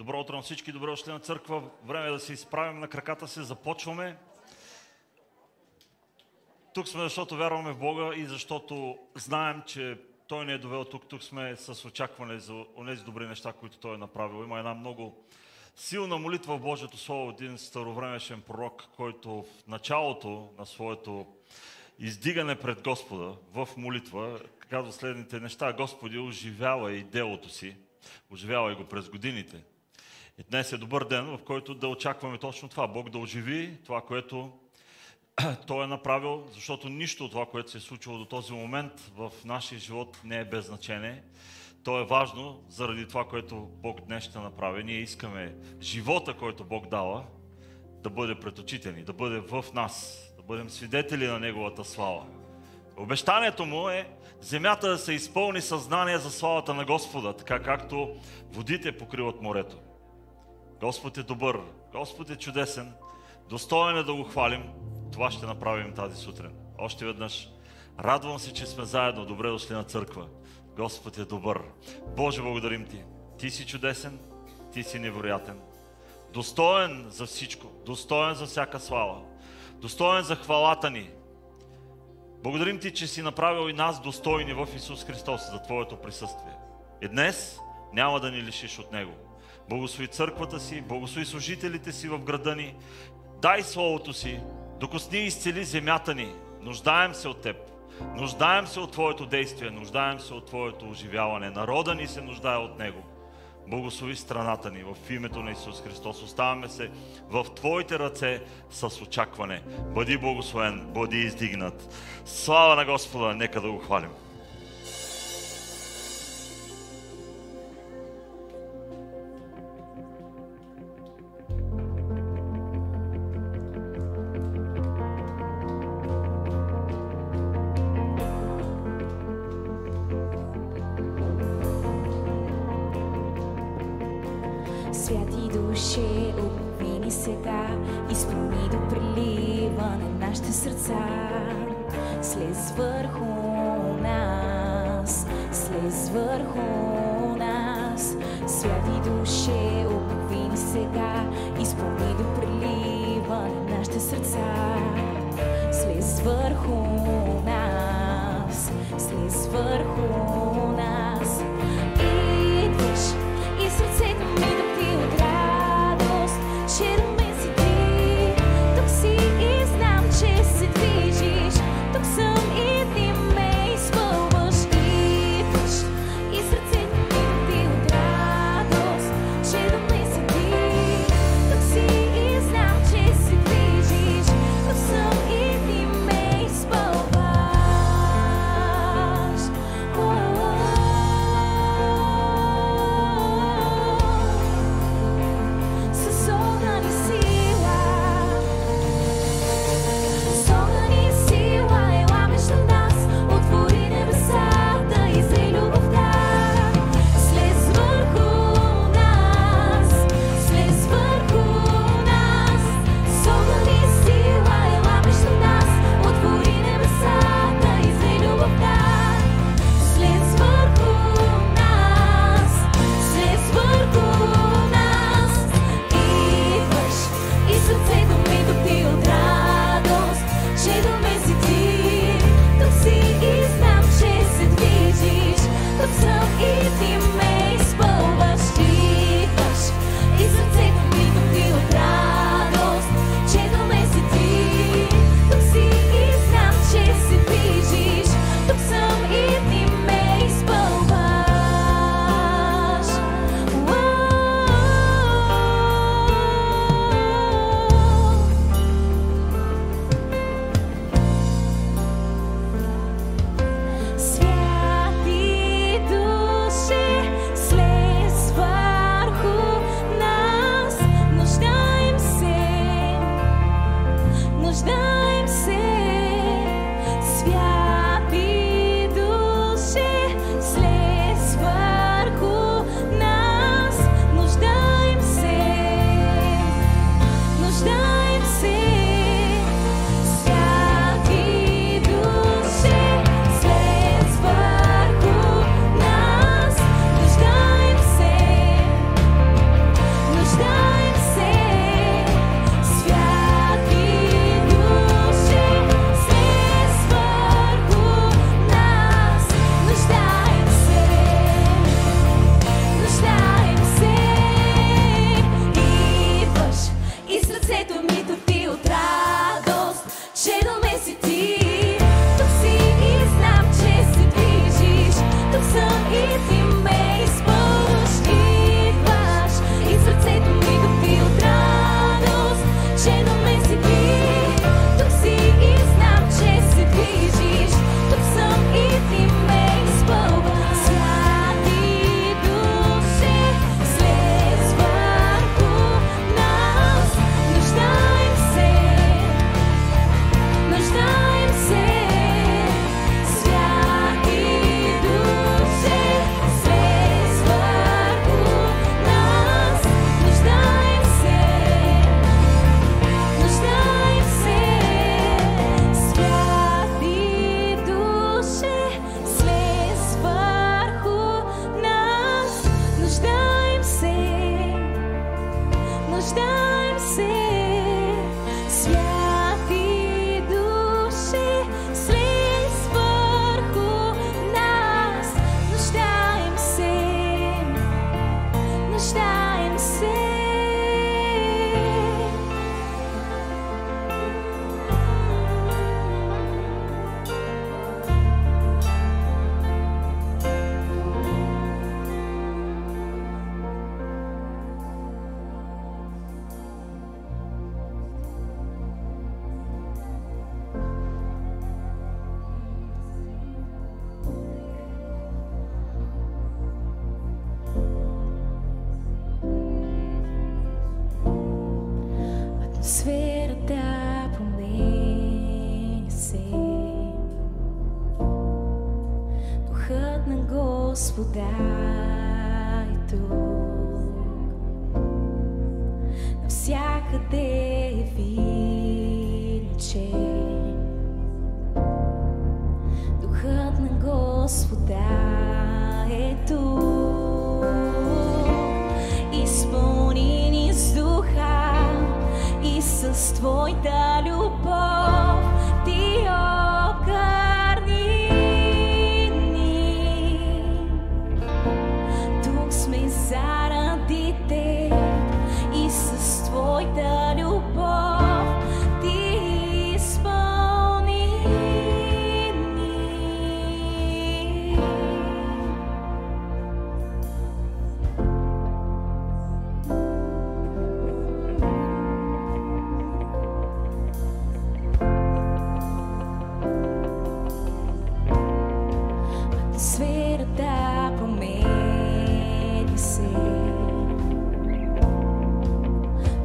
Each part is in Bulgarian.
Добро утро на всички, добре дошли на църква. Време е да се изправим на краката си, започваме. Тук сме, защото вярваме в Бога и защото знаем, че Той ни е довел тук. Тук сме с очакване за онези добри неща, които Той е направил. Има една много силна молитва в Божието Слово, един старовремешен пророк, който в началото на своето издигане пред Господа в молитва казва следните неща: Господи, оживявай делото си, оживявай го през годините. И днес е добър ден, в който да очакваме точно това. Бог да оживи това, което Той е направил, защото нищо от това, което се е случило до този момент в нашия живот не е без значение. То е важно заради това, което Бог днес ще направи. Ние искаме живота, който Бог дава, да бъде пред очите ни, да бъде в нас, да бъдем свидетели на Неговата слава. Обещанието му е земята да се изпълни съзнание за славата на Господа, така както водите покриват морето. Господ е добър, Господ е чудесен, достоен е да го хвалим. Това ще направим тази сутрин. Още веднъж, радвам се, че сме заедно. Добре дошли на църква. Господ е добър. Боже, благодарим Ти. Ти си чудесен, Ти си невероятен. Достоен за всичко, достоен за всяка слава, достоен за хвалата ни. Благодарим Ти, че си направил и нас достойни в Исус Христос за Твоето присъствие. И днес няма да ни лишиш от Него. Благослови църквата си, благослови служителите си в града ни. Дай Словото си, докосни и изцели земята ни. Нуждаем се от Теб. Нуждаем се от Твоето действие, нуждаем се от Твоето оживяване. Народа ни се нуждае от Него. Благослови страната ни в името на Исус Христос. Оставаме се в Твоите ръце с очакване. Бъди благословен, бъди издигнат. Слава на Господа, нека да го хвалим. Святи душе, обвини сега, изпълни до преливане нашите сърца. Слез върху нас, слез върху нас. Святи душе, обвини сега, изпълни до преливане нашите сърца. Слез върху нас, слез върху нас. Идваш и сърцето ми да пи от радост, че до мен си Ти. Тук си и знам, че се движиш. Тук съм и Ти ме изпълваш. Идваш и сърцето ми да пи от радост, че до мен си Ти. Тук си и знам, че се движиш. Тук съм и Ти ме изпълваш. Господа е тук. Навсякъде види, че Духът на Господа е тук. Изпълни ни с духа и с Твоята любов Ти обгърни ни. Тук сме заради Теб и с Твоята любов Ти изпълни ни. Атмосферата промени се.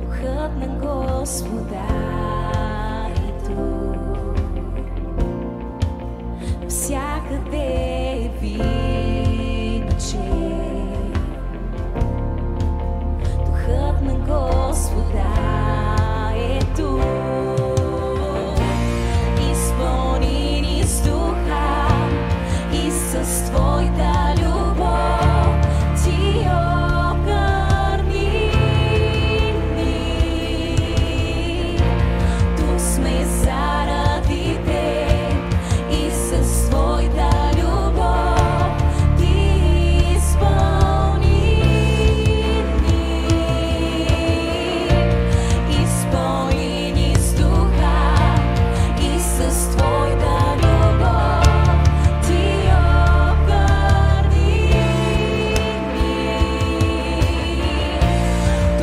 Духът на Господа е тук. Навсякъде видно, че Духът на Господа е тук. Изпълни ни с духа и с Твоята любов Ти обгърни ни. Тук сме заради Теб и с Твоята любов Ти изпълни ни. Изпълни ни с духа и с Твоята любов Ти обгърни ни.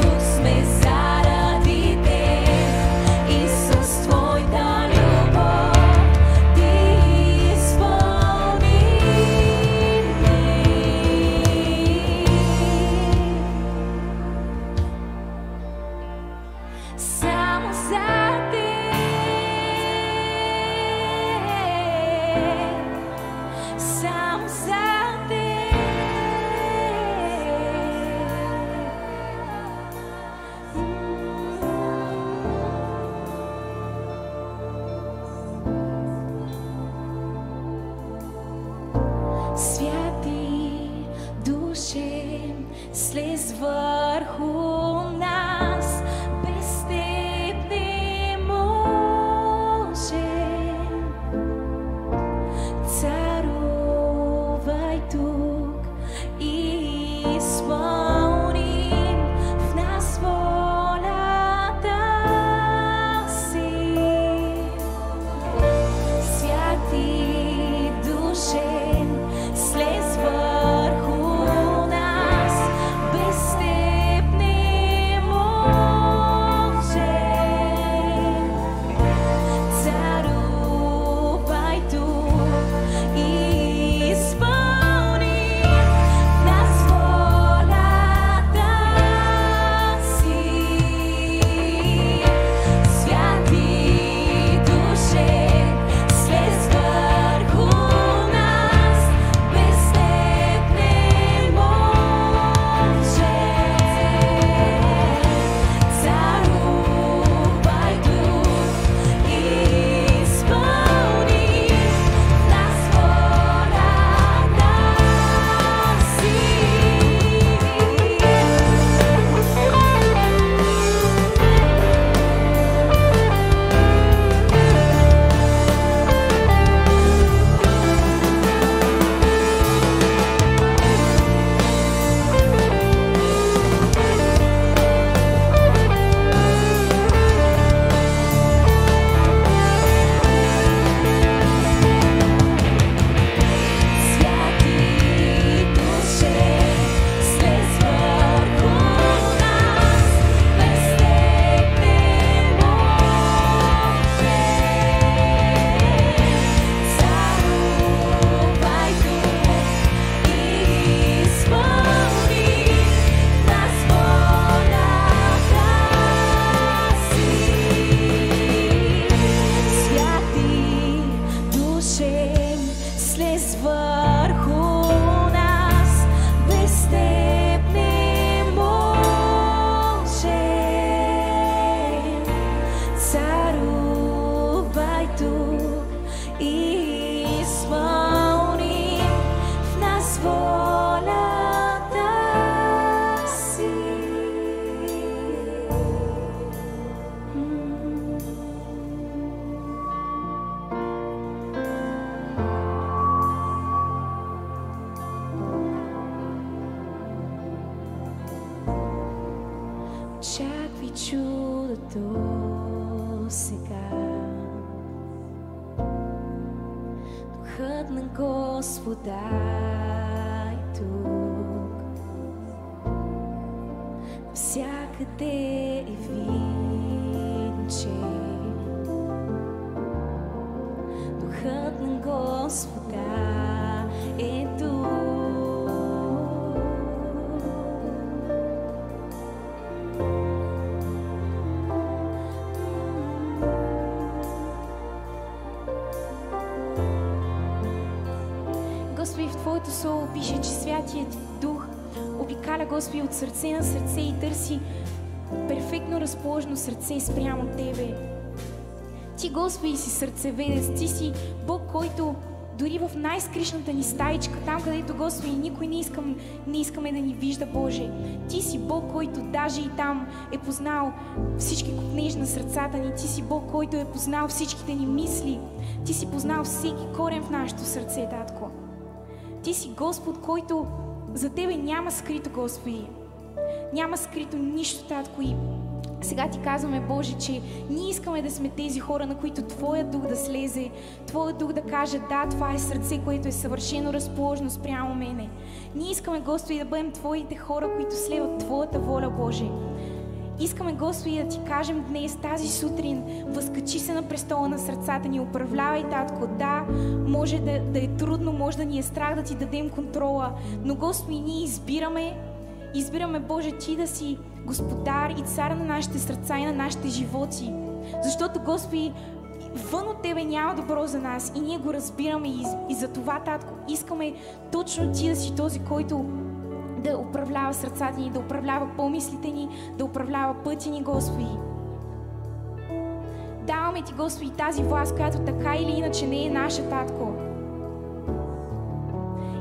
Тук сме заради Теб и с Твоята любов Ти изпълни ни. Само за Теб, само за Теб. Святи Душе, слез върху нас, без Теб не може. Царувай тук и изпълни в нас волята си. Святи Душе, слез върху нас, без Теб не Очаквай чудото сега. Духът на Господа е тук. Навсякъде е видно, че Духът на Господа е тук. Господи, в Твоето Слово пише, че Святият Дух обикаля, Господи, от сърце на сърце и търси перфектно разположено сърце спрямо Тебе. Ти, Господи, си сърцеведец, Ти си Бог, който дори в най-скришната ни стаичка, там където, Господи, никой не искаме да ни вижда, Боже. Ти си Бог, който даже и там е познал всички копнежи на сърцата ни. Ти си Бог, който е познал всичките ни мисли. Ти си познал всеки корен в нашето сърце, Татко. Ти си Господ, който за Тебе няма скрито, Господи. Няма скрито нищо, Татко. И сега Ти казваме, Боже, че ние искаме да сме тези хора, на които Твоя Дух да слезе, Твоя Дух да каже, да, това е сърце, което е съвършено разположено спрямо мене. Ние искаме, Господи, да бъдем Твоите хора, които следват Твоята воля, Боже. Искаме, Господи, да Ти кажем днес, тази сутрин, възкачи се на престола на сърцата ни, управлявай, Татко. Да, може да е трудно, може да ни е страх да Ти дадем контрола, но, Господи, ние избираме, Боже, Ти да си Господар и цар на нашите сърца и на нашите животи. Защото, Господи, вън от Тебе няма добро за нас и ние го разбираме и за това, Татко, искаме точно Ти да си този, който да управлява сърцата ни, да управлява помислите ни, да управлява пътя ни, Господи. Даваме Ти, Господи, тази власт, която така или иначе не е наша, Татко.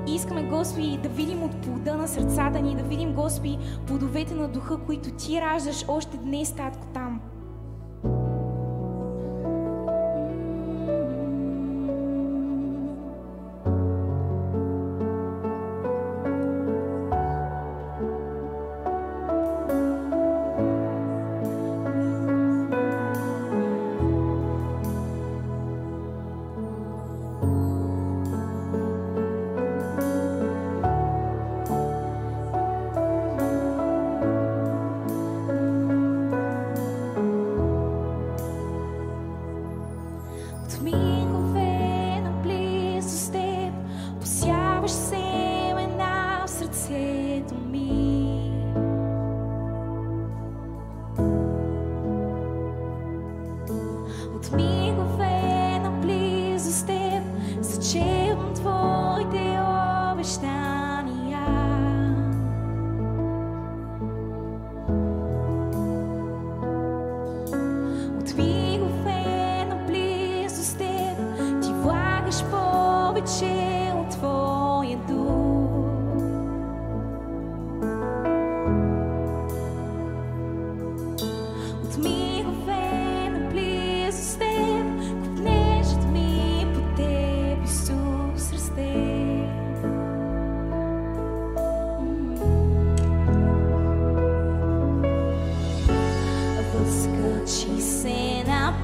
И искаме, Господи, да видим от плода на сърцата ни, да видим, Господи, плодовете на Духа, които Ти раждаш още днес, Татко, там.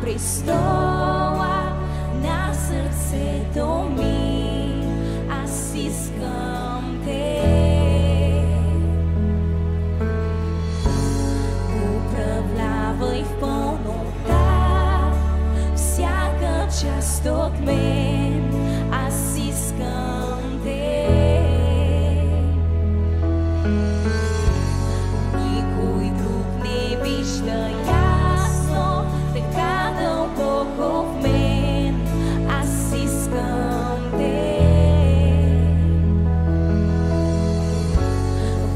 престола на сърцето ми, аз искам Те. Управлявай в пълнота всяка част от мен, аз искам Те. Никой друг не вижда ясно, така дълбоко в мен, аз искам Те.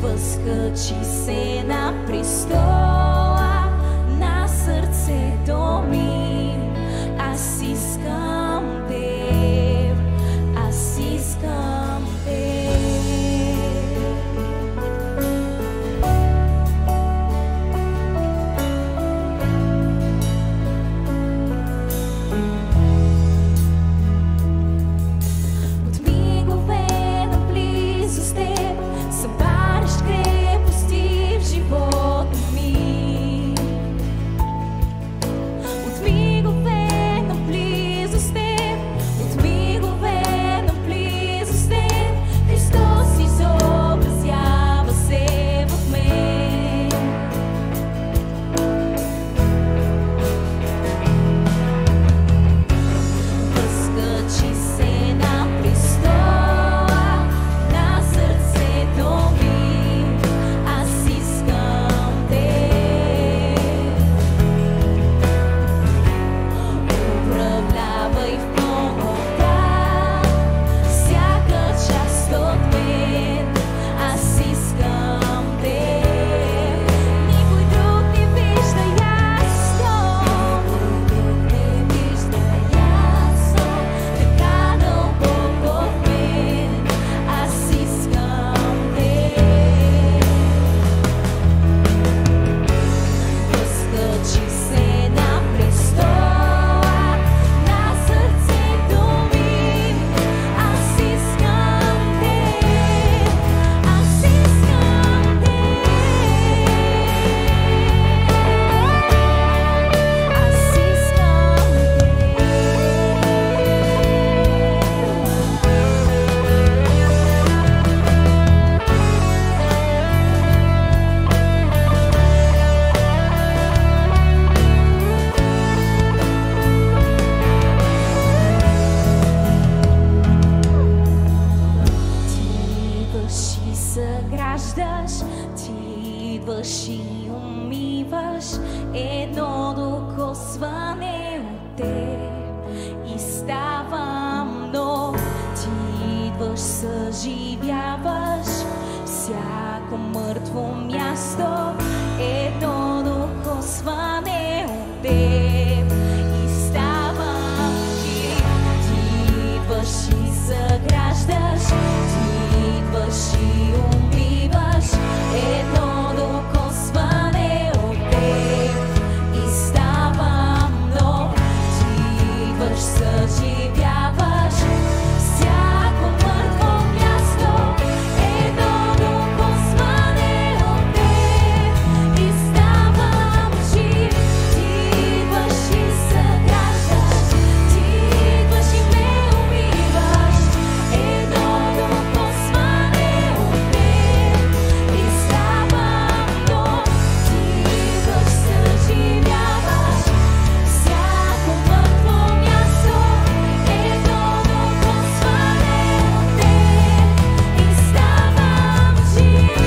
Възкачи се на престола на сърцето ми, аз искам Те, аз искам Те. От мигове наблизо с Теб събаряш крепости в живота ми. Ти идваш и умиваш, едно докосване от теб и ставам нов. Ти идваш, съживяваш всяко мъртво място, едно докосване от теб и ставам жив. Ти идваш и съграждаш, ти идваш и умиваш, едно докосване от теб и ставам нов. Ти идваш, съживяваш всяко мъртво място, едно докосване от теб и ставам жив. Ти идваш и съграждаш, ти идваш и ме умиваш, едно докосване от теб и ставам нов. Ти идваш, съживяваш всяко мъртво място, едно докосване от теб и ставам жив.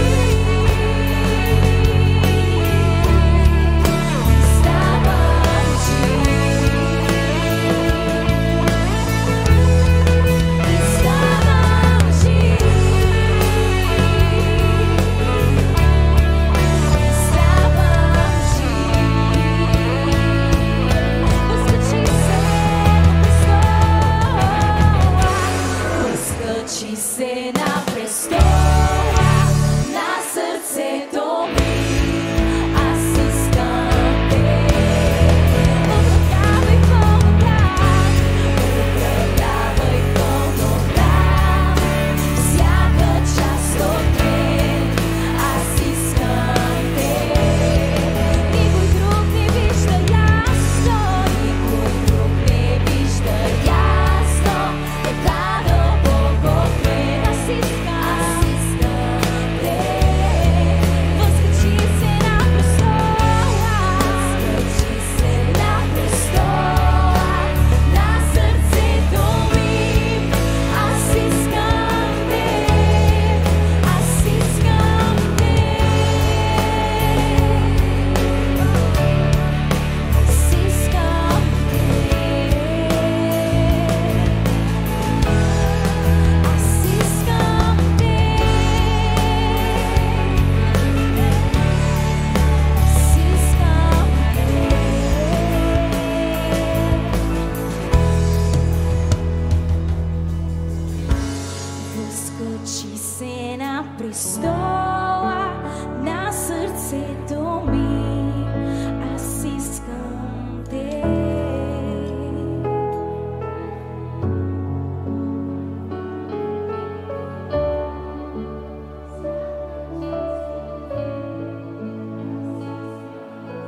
Възкачи се на престола на сърцето ми, аз искам те. Управлявай пълнота, управлявай пълнота, всяка част от мен, аз искам те. Никой друг не вижда ясно, никой друг не вижда ясно, така дълбоко в мен аз искам те. Възкачи се на престола, възкачи се на престола на сърцето ми, аз искам те, аз искам те, аз искам възкачи се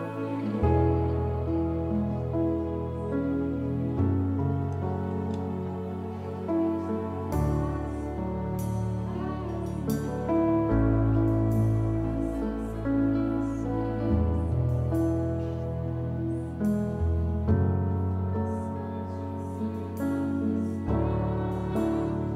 на престола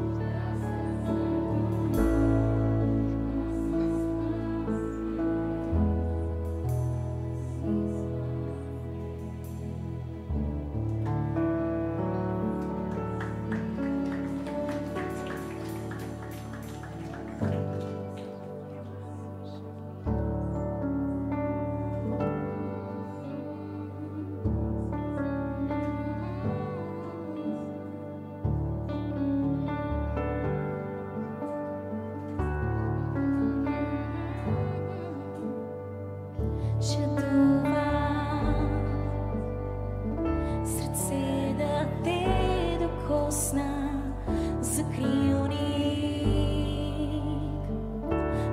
на сърцето ми, аз искам те. Жадувам сърце да те докосна за крилник,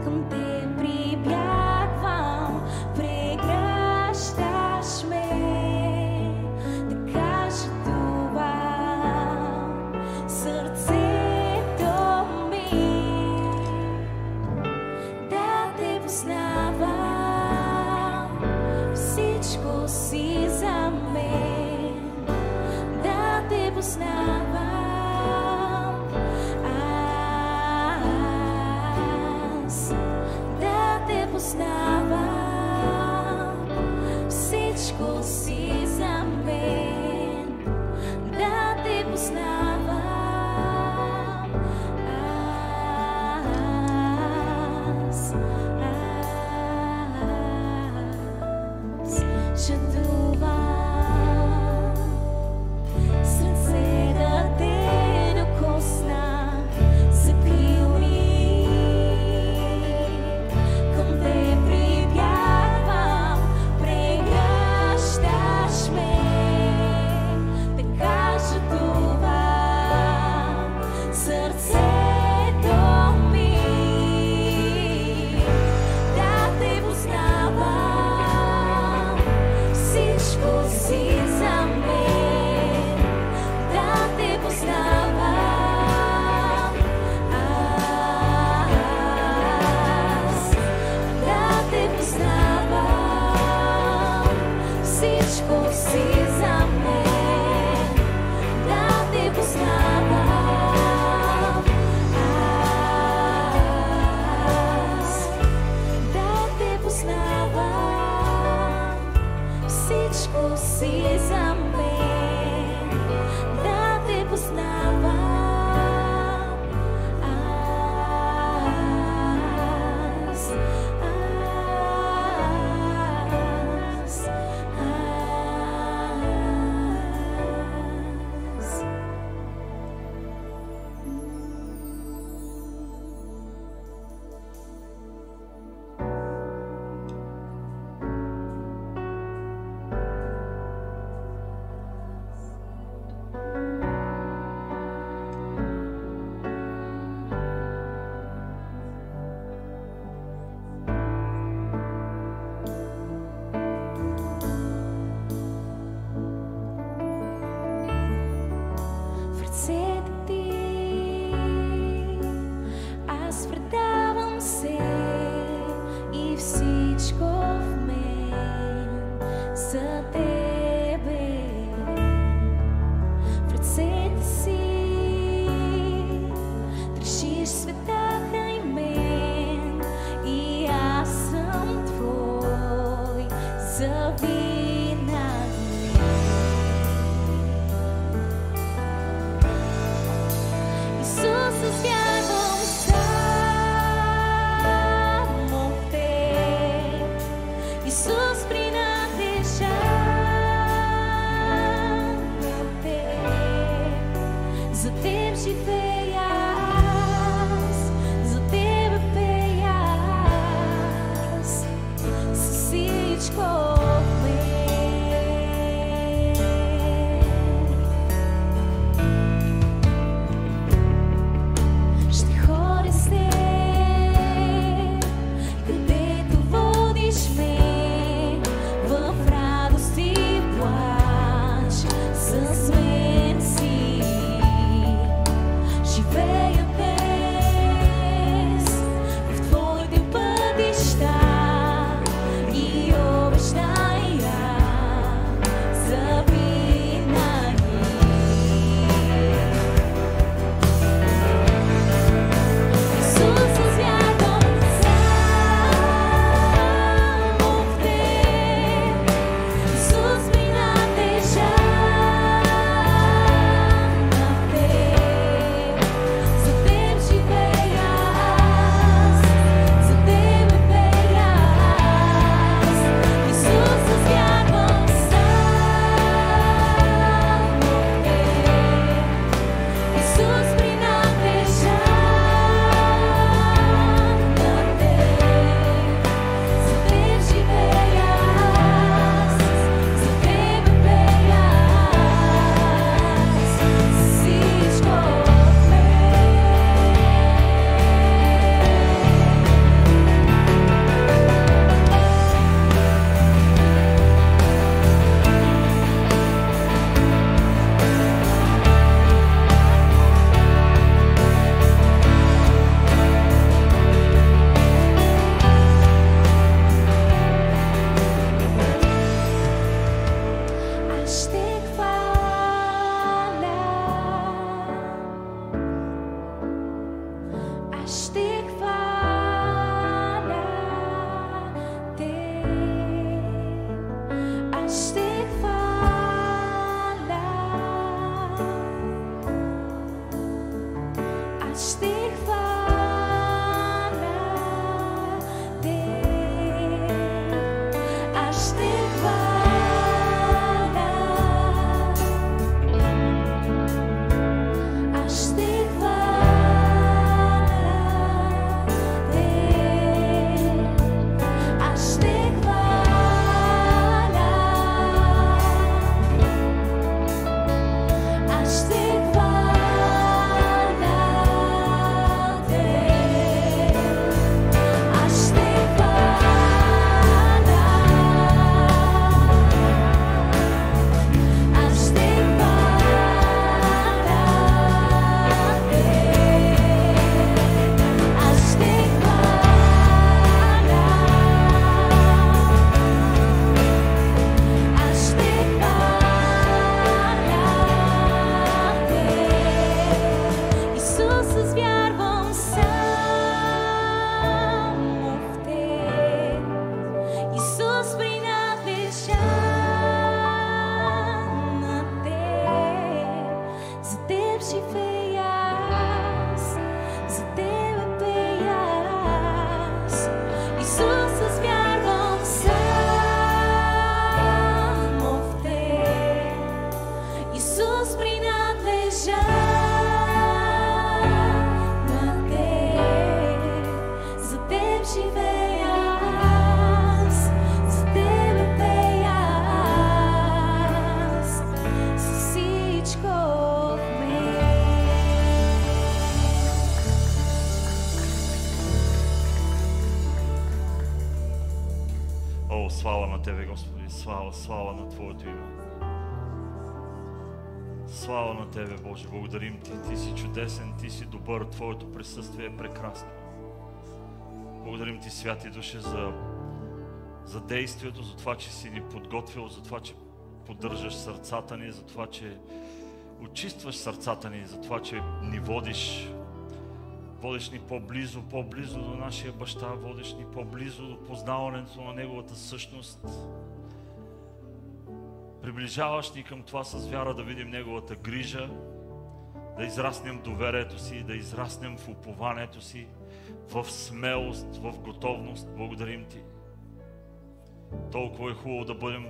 към те прибягвам, прегращаш ме, така жадувам сърцето ми, да те познавам. всичко си за мен, да те познавам. О, слава на Тебе, Господи, слава на Твоето име. Слава на Тебе, Боже, благодарим Ти. Ти си чудесен, Ти си добър, Твоето присъствие е прекрасно. Благодарим Ти, Святи Душе, за действието, за това, че си ни подготвил, за това, че поддържаш сърцата ни, за това, че очистваш сърцата ни, за това, че ни водиш ни по-близо до нашия баща, водиш ни по-близо до познаването на Неговата същност. Приближаваш ни към това с вяра да видим Неговата грижа, да израснем доверието си, да израснем в упованието си, в смелост, в готовност. Благодарим Ти. Толкова е хубаво да бъдем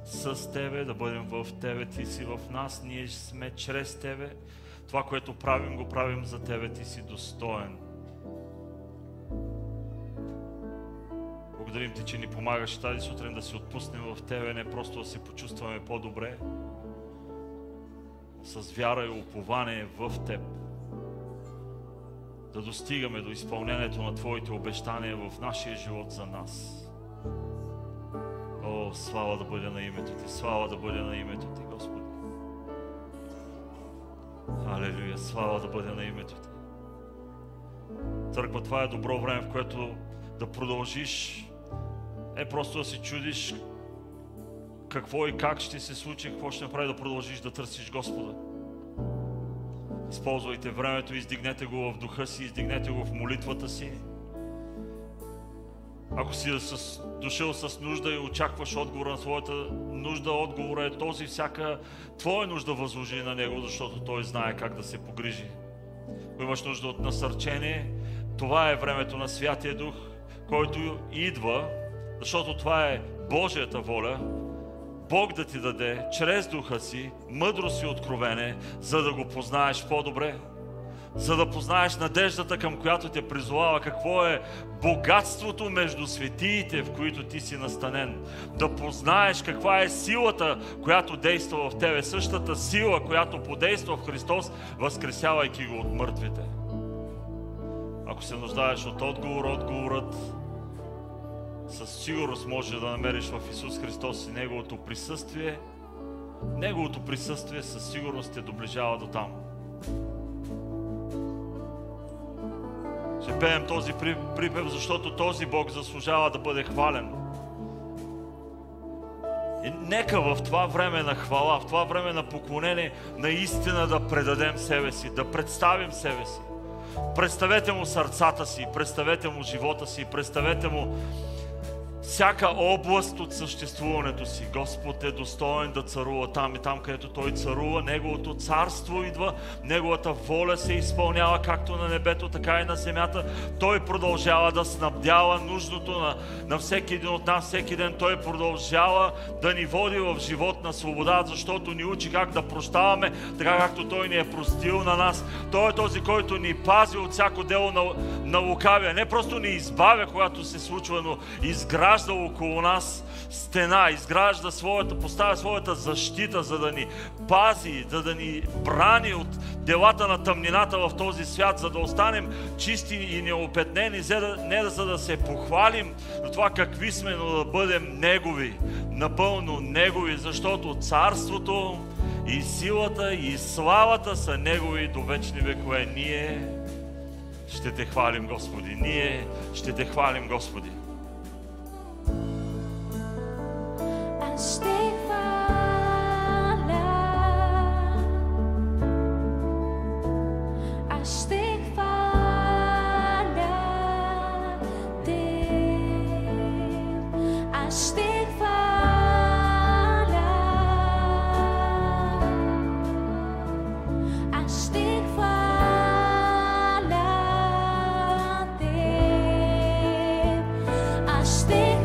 с Тебе, да бъдем в Тебе, Ти си в нас, ние сме чрез Тебе. Това, което правим, го правим за Тебе, Ти си достоен. Благодарим Ти, че ни помагаш тази сутрин да се отпуснем в Тебе, не просто да се почувстваме по-добре, с вяра и упование в Теб. Да достигаме до изпълнението на Твоите обещания в нашия живот за нас. О, слава да бъде на името Ти, слава да бъде на името Ти, Господи. Алелуя, слава да бъде на името Ти. Църква, това е добро време, в което да продължиш, не просто да се чудиш какво и как ще се случи, какво ще направи, да продължиш да търсиш Господа. Използвайте времето, издигнете го в духа си, издигнете го в молитвата си. Ако си дошъл с нужда и очакваш отговора на своята нужда, отговора е този, всяка твоя нужда възложи на Него, защото Той знае как да се погрижи. Ако имаш нужда от насърчение, това е времето на Святия Дух, който идва, защото това е Божията воля, Бог да ти даде чрез Духа си мъдрост и откровение, за да го познаеш по-добре, за да познаеш надеждата, към която те призовава, какво е богатството между светиите, в които ти си настанен. Да познаеш каква е силата, която действа в тебе, същата сила, която подейства в Христос, възкресявайки го от мъртвите. Ако се нуждаеш от отговор, отговорът със сигурност може да намериш в Исус Христос и Неговото присъствие. Неговото присъствие със сигурност те доближава до там. Ще пеем този припев, защото този Бог заслужава да бъде хвален. И нека в това време на хвала, в това време на поклонение, наистина да предадем себе си, да представим себе си. Представете му сърцата си, представете му живота си, представете му всяка област от съществуването си. Господ е достоен да царува там и там, където Той царува. Неговото царство идва, Неговата воля се изпълнява както на небето, така и на земята. Той продължава да снабдява нужното на всеки един от нас. Всеки ден Той продължава да ни води в живот на свобода, защото ни учи как да прощаваме, така както Той ни е простил на нас. Той е този, който ни пази от всяко дело на лукавия. Не просто ни избавя, когато се случва, но изгражда около нас стена, поставя своята защита, за да ни пази, за да ни брани от делата на тъмнината в този свят, за да останем чисти и неопетнени, не за да се похвалим за това какви сме, но да бъдем Негови, напълно Негови, защото царството и силата и славата са Негови до вечни векове. Ние ще Те хвалим, Господи, ние ще Те хвалим, Господи. Ще хваля, аз ще хваля Те, аз ще хваля, аз ще хваля Те, аз ще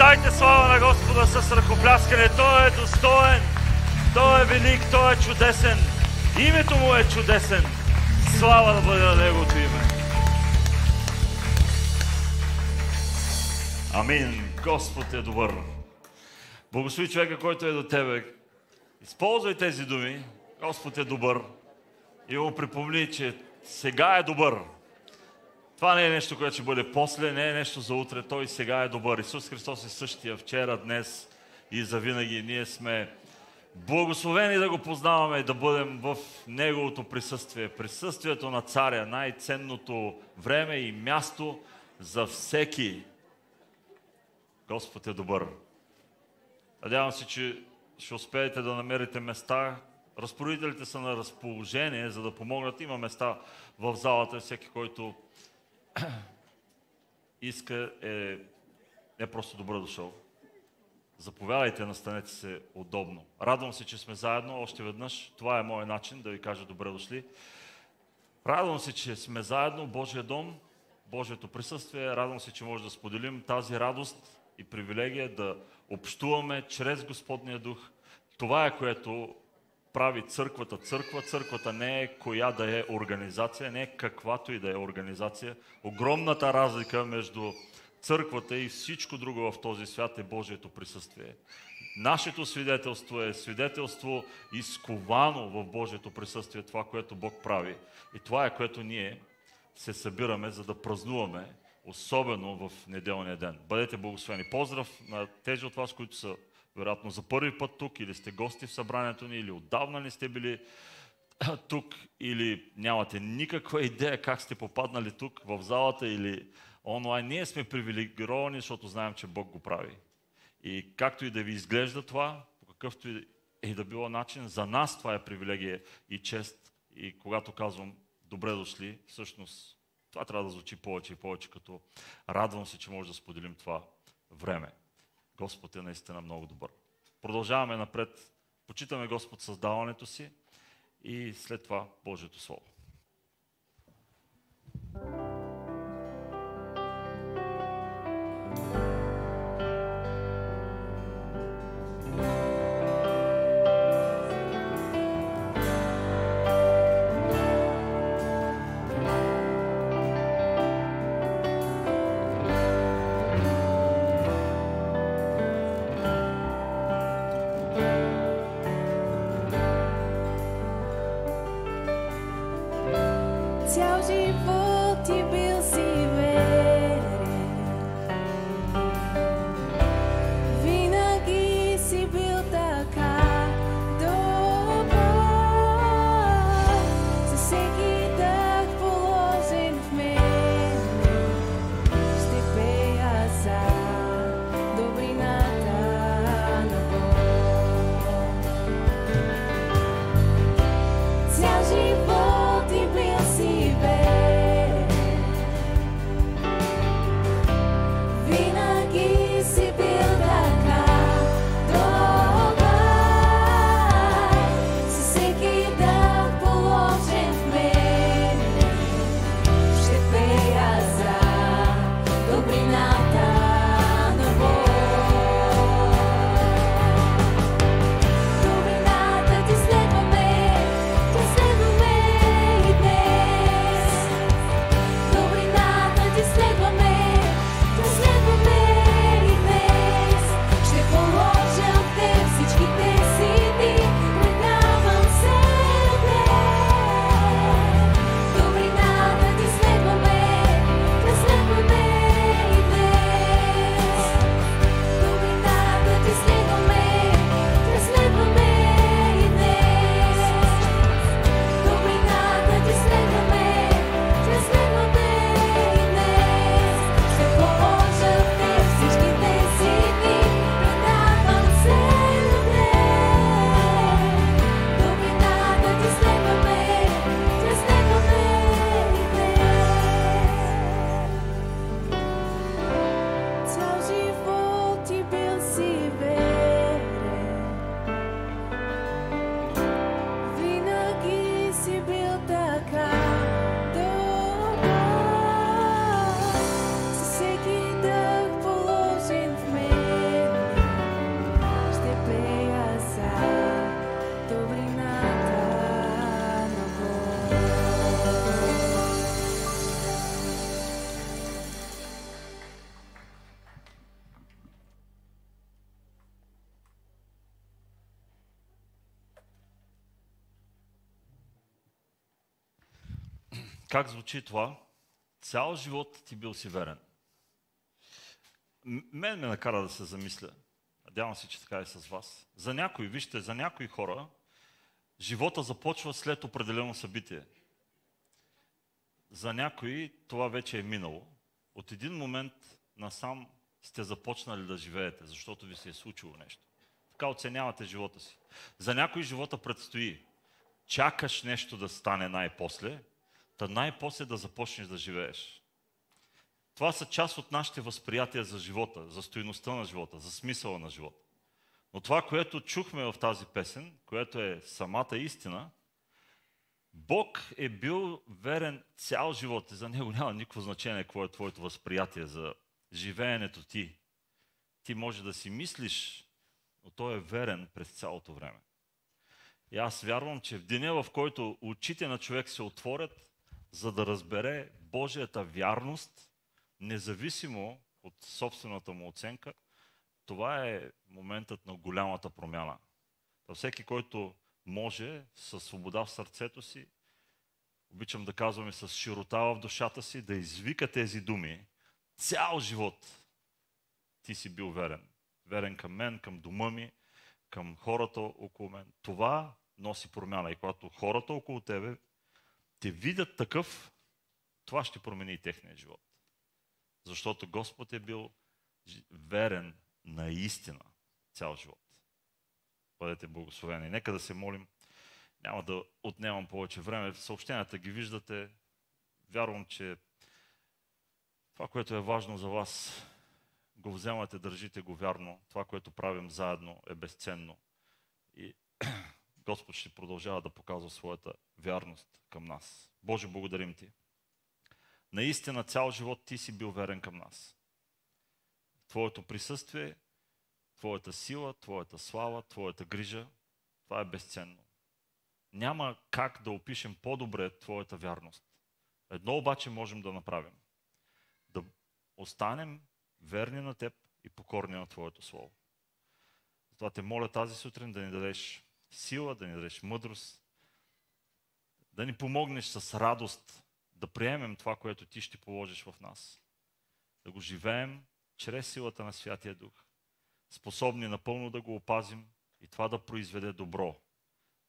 Дайте слава на Господа с ръкопляскане. Той е достоен, Той е велик, Той е чудесен. Името Му е чудесен. Слава да бъде на Неговото име. Амин. Господ е добър. Благослови човека, който е до тебе. Използвай тези думи. Господ е добър. И му припомни, че сега е добър. Това не е нещо, което ще бъде после, не е нещо за утре. Той сега е добър. Исус Христос е същия вчера, днес и завинаги. Ние сме благословени да го познаваме и да бъдем в Неговото присъствие. Присъствието на Царя, най-ценното време и място за всеки. Господ е добър. Надявам се, че ще успеете да намерите места. Разпоредителите са на разположение, за да помогнат. Има места в залата. Всеки, който иска, е просто добре дошъл. Заповядайте, настанете се удобно. Радвам се, че сме заедно още веднъж. Това е моят начин да ви кажа добре дошли. Радвам се, че сме заедно в Божия дом, Божието присъствие. Радвам се, че може да споделим тази радост и привилегия да общуваме чрез Господния дух. Това е, което прави църквата църква. Църквата не е коя да е организация, не е каквато и да е организация. Огромната разлика между църквата и всичко друго в този свят е Божието присъствие. Нашето свидетелство е свидетелство изковано в Божието присъствие, това, което Бог прави. И това е, което ние се събираме, за да празнуваме, особено в неделния ден. Бъдете благословени. Поздрав на тези от вас, които са вероятно за първи път тук, или сте гости в събранието ни, или отдавна не сте били тук, или нямате никаква идея как сте попаднали тук в залата или онлайн. Ние сме привилегировани, защото знаем, че Бог го прави. И както и да ви изглежда това, по какъвто и да било начин, за нас това е привилегия и чест. И когато казвам добре дошли, всъщност това трябва да звучи повече и повече, като радвам се, че може да споделим това време. Господ е наистина много добър. Продължаваме напред. Почитаме Господ създаването си и след това Божието Слово. Как звучи това? Цял живот ти бил си верен. Мен ме накара да се замисля. Надявам се, че така е с вас. За някои, вижте, за някои хора живота започва след определено събитие. За някои това вече е минало. От един момент насам сте започнали да живеете, защото ви се е случило нещо. Така оценявате живота си. За някои живота предстои. Чакаш нещо да стане най-после, та най-после да започнеш да живееш. Това са част от нашите възприятия за живота, за стойността на живота, за смисъла на живота. Но това, което чухме в тази песен, което е самата истина, Бог е бил верен цял живот и за него няма никакво значение какво е твоето възприятие за живеенето ти. Ти може да си мислиш, но той е верен през цялото време. И аз вярвам, че в деня, в който очите на човек се отворят, за да разбере Божията вярност, независимо от собствената му оценка, това е моментът на голямата промяна. Всеки, който може със свобода в сърцето си, обичам да казваме с широта в душата си, да извика тези думи, цял живот ти си бил верен. Верен към мен, към дома ми, към хората около мен. Това носи промяна. И когато хората около тебе те видят такъв, това ще промени и техния живот. Защото Господ е бил верен наистина цял живот. Бъдете благословени. Нека да се молим. Няма да отнемам повече време. Съобщенията ги виждате. Вярвам, че това, което е важно за вас, го вземате, държите го вярно. Това, което правим заедно, е безценно. И Господ ще продължава да показва своята вярност към нас. Боже, благодарим Ти. Наистина цял живот Ти си бил верен към нас. Твоето присъствие, Твоята сила, Твоята слава, Твоята грижа, това е безценно. Няма как да опишем по-добре Твоята вярност. Едно обаче можем да направим. Да останем верни на Теб и покорни на Твоето Слово. Затова те моля тази сутрин да ни дадеш сила, да ни дадеш мъдрост, да ни помогнеш с радост да приемем това, което Ти ще положиш в нас. Да го живеем чрез силата на Святия Дух, способни напълно да го опазим и това да произведе добро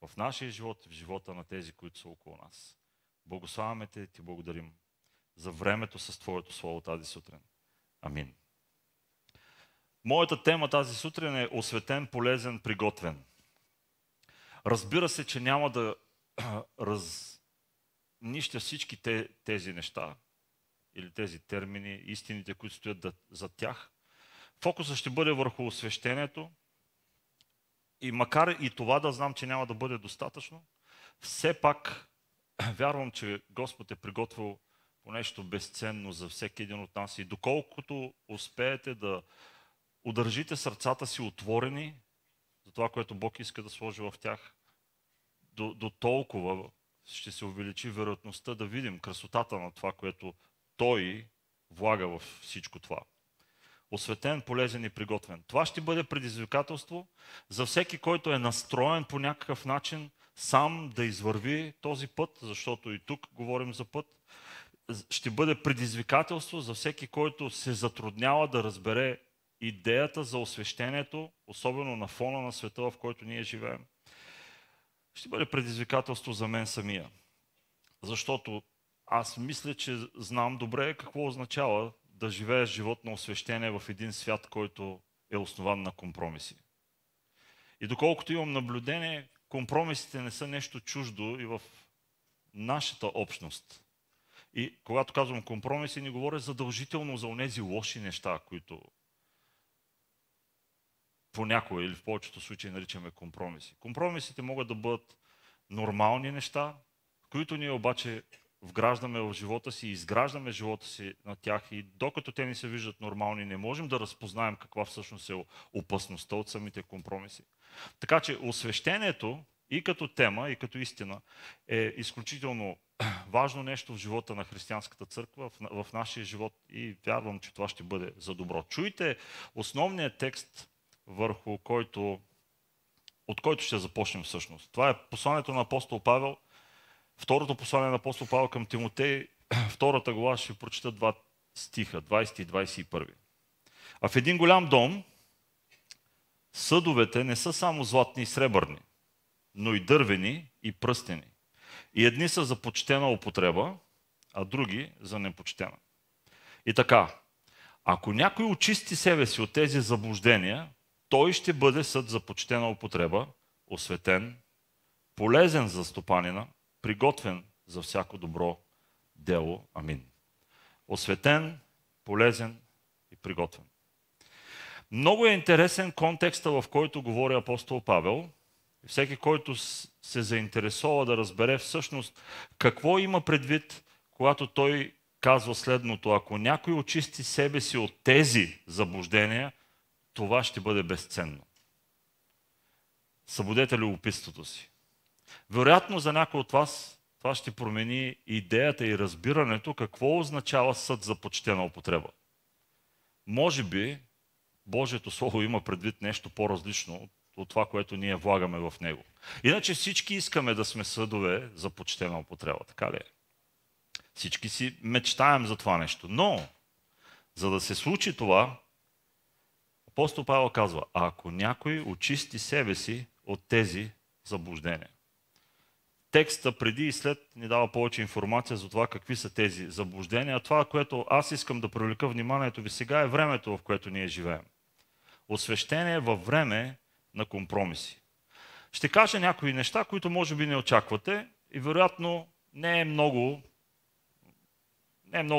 в нашия живот и в живота на тези, които са около нас. Благославяме Те и Ти благодарим за времето с Твоето Слово тази сутрин. Амин. Моята тема тази сутрин е осветен, полезен, приготвен. Разбира се, че няма да разнища всички тези неща или тези термини, истините, които стоят за тях. Фокусът ще бъде върху освещението и макар и това да знам, че няма да бъде достатъчно, все пак вярвам, че Господ е приготвил по нещо безценно за всеки един от нас и доколкото успеете да удържите сърцата си отворени за това, което Бог иска да сложи в тях, до толкова ще се увеличи вероятността да видим красотата на това, което Той влага в всичко това. Осветен, полезен и приготвен. Това ще бъде предизвикателство за всеки, който е настроен по някакъв начин сам да извърви този път, защото и тук говорим за път. Ще бъде предизвикателство за всеки, който се затруднява да разбере идеята за освещението, особено на фона на света, в който ние живеем. Ще бъде предизвикателство за мен самия. Защото аз мисля, че знам добре какво означава да живееш живот на освещение в един свят, който е основан на компромиси. И доколкото имам наблюдение, компромисите не са нещо чуждо и в нашата общност. И когато казвам компромиси, не говоря задължително за онези лоши неща, които понякога или в повечето случаи наричаме компромиси. Компромисите могат да бъдат нормални неща, които ние обаче вграждаме в живота си и изграждаме живота си на тях и докато те ни се виждат нормални, не можем да разпознаем каква всъщност е опасността от самите компромиси. Така че освещението и като тема, и като истина е изключително важно нещо в живота на християнската църква, в нашия живот и вярвам, че това ще бъде за добро. Чуйте основният текст, от който ще започнем всъщност. Това е посланието на апостол Павел Второто послание на апостол Павел към Тимотей, втората глава, ще ви прочита 2 стиха, 20 и 21. А в един голям дом съдовете не са само златни и сребърни, но и дървени и пръстени. И едни са за почтена употреба, а други за непочтена. И така, ако някой очисти себе си от тези заблуждения, той ще бъде съд за почтена употреба, осветен, полезен за стопанина, приготвен за всяко добро дело. Амин. Осветен, полезен и приготвен. Много е интересен контекста, в който говори апостол Павел. Всеки, който се заинтересува да разбере всъщност какво има предвид, когато той казва следното: ако някой очисти себе си от тези заблуждения, това ще бъде безценно. Събудете любопитството си. Вероятно за някой от вас това ще промени идеята и разбирането какво означава съд за почтена употреба. Може би Божието Слово има предвид нещо по-различно от това, което ние влагаме в него. Иначе всички искаме да сме съдове за почтена употреба, така ли е? Всички си мечтаем за това нещо. Но, за да се случи това, апостол Павел казва: ако някой очисти себе си от тези заблуждения. Текста преди и след ни дава повече информация за това какви са тези заблуждения. Това, което аз искам да привлека вниманието ви сега, е времето, в което ние живеем. Освещение във време на компромиси. Ще кажа някои неща, които може би не очаквате и вероятно не е много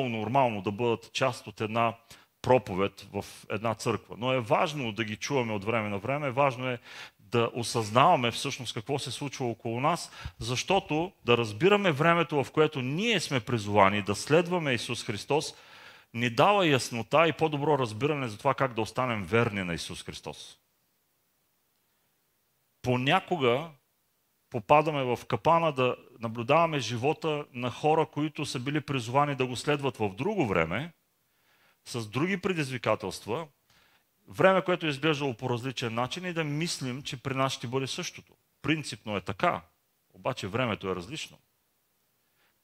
нормално да бъдат част от една проповед в една църква. Но е важно да ги чуваме от време на време, важно е да осъзнаваме всъщност какво се случва около нас, защото да разбираме времето, в което ние сме призовани да следваме Исус Христос, ни дава яснота и по-добро разбиране за това как да останем верни на Исус Христос. Понякога попадаме в капана да наблюдаваме живота на хора, които са били призовани да го следват в друго време, с други предизвикателства, време, което е изглеждало по различен начин и да мислим, че при нас ще бъде същото. Принципно е така, обаче времето е различно.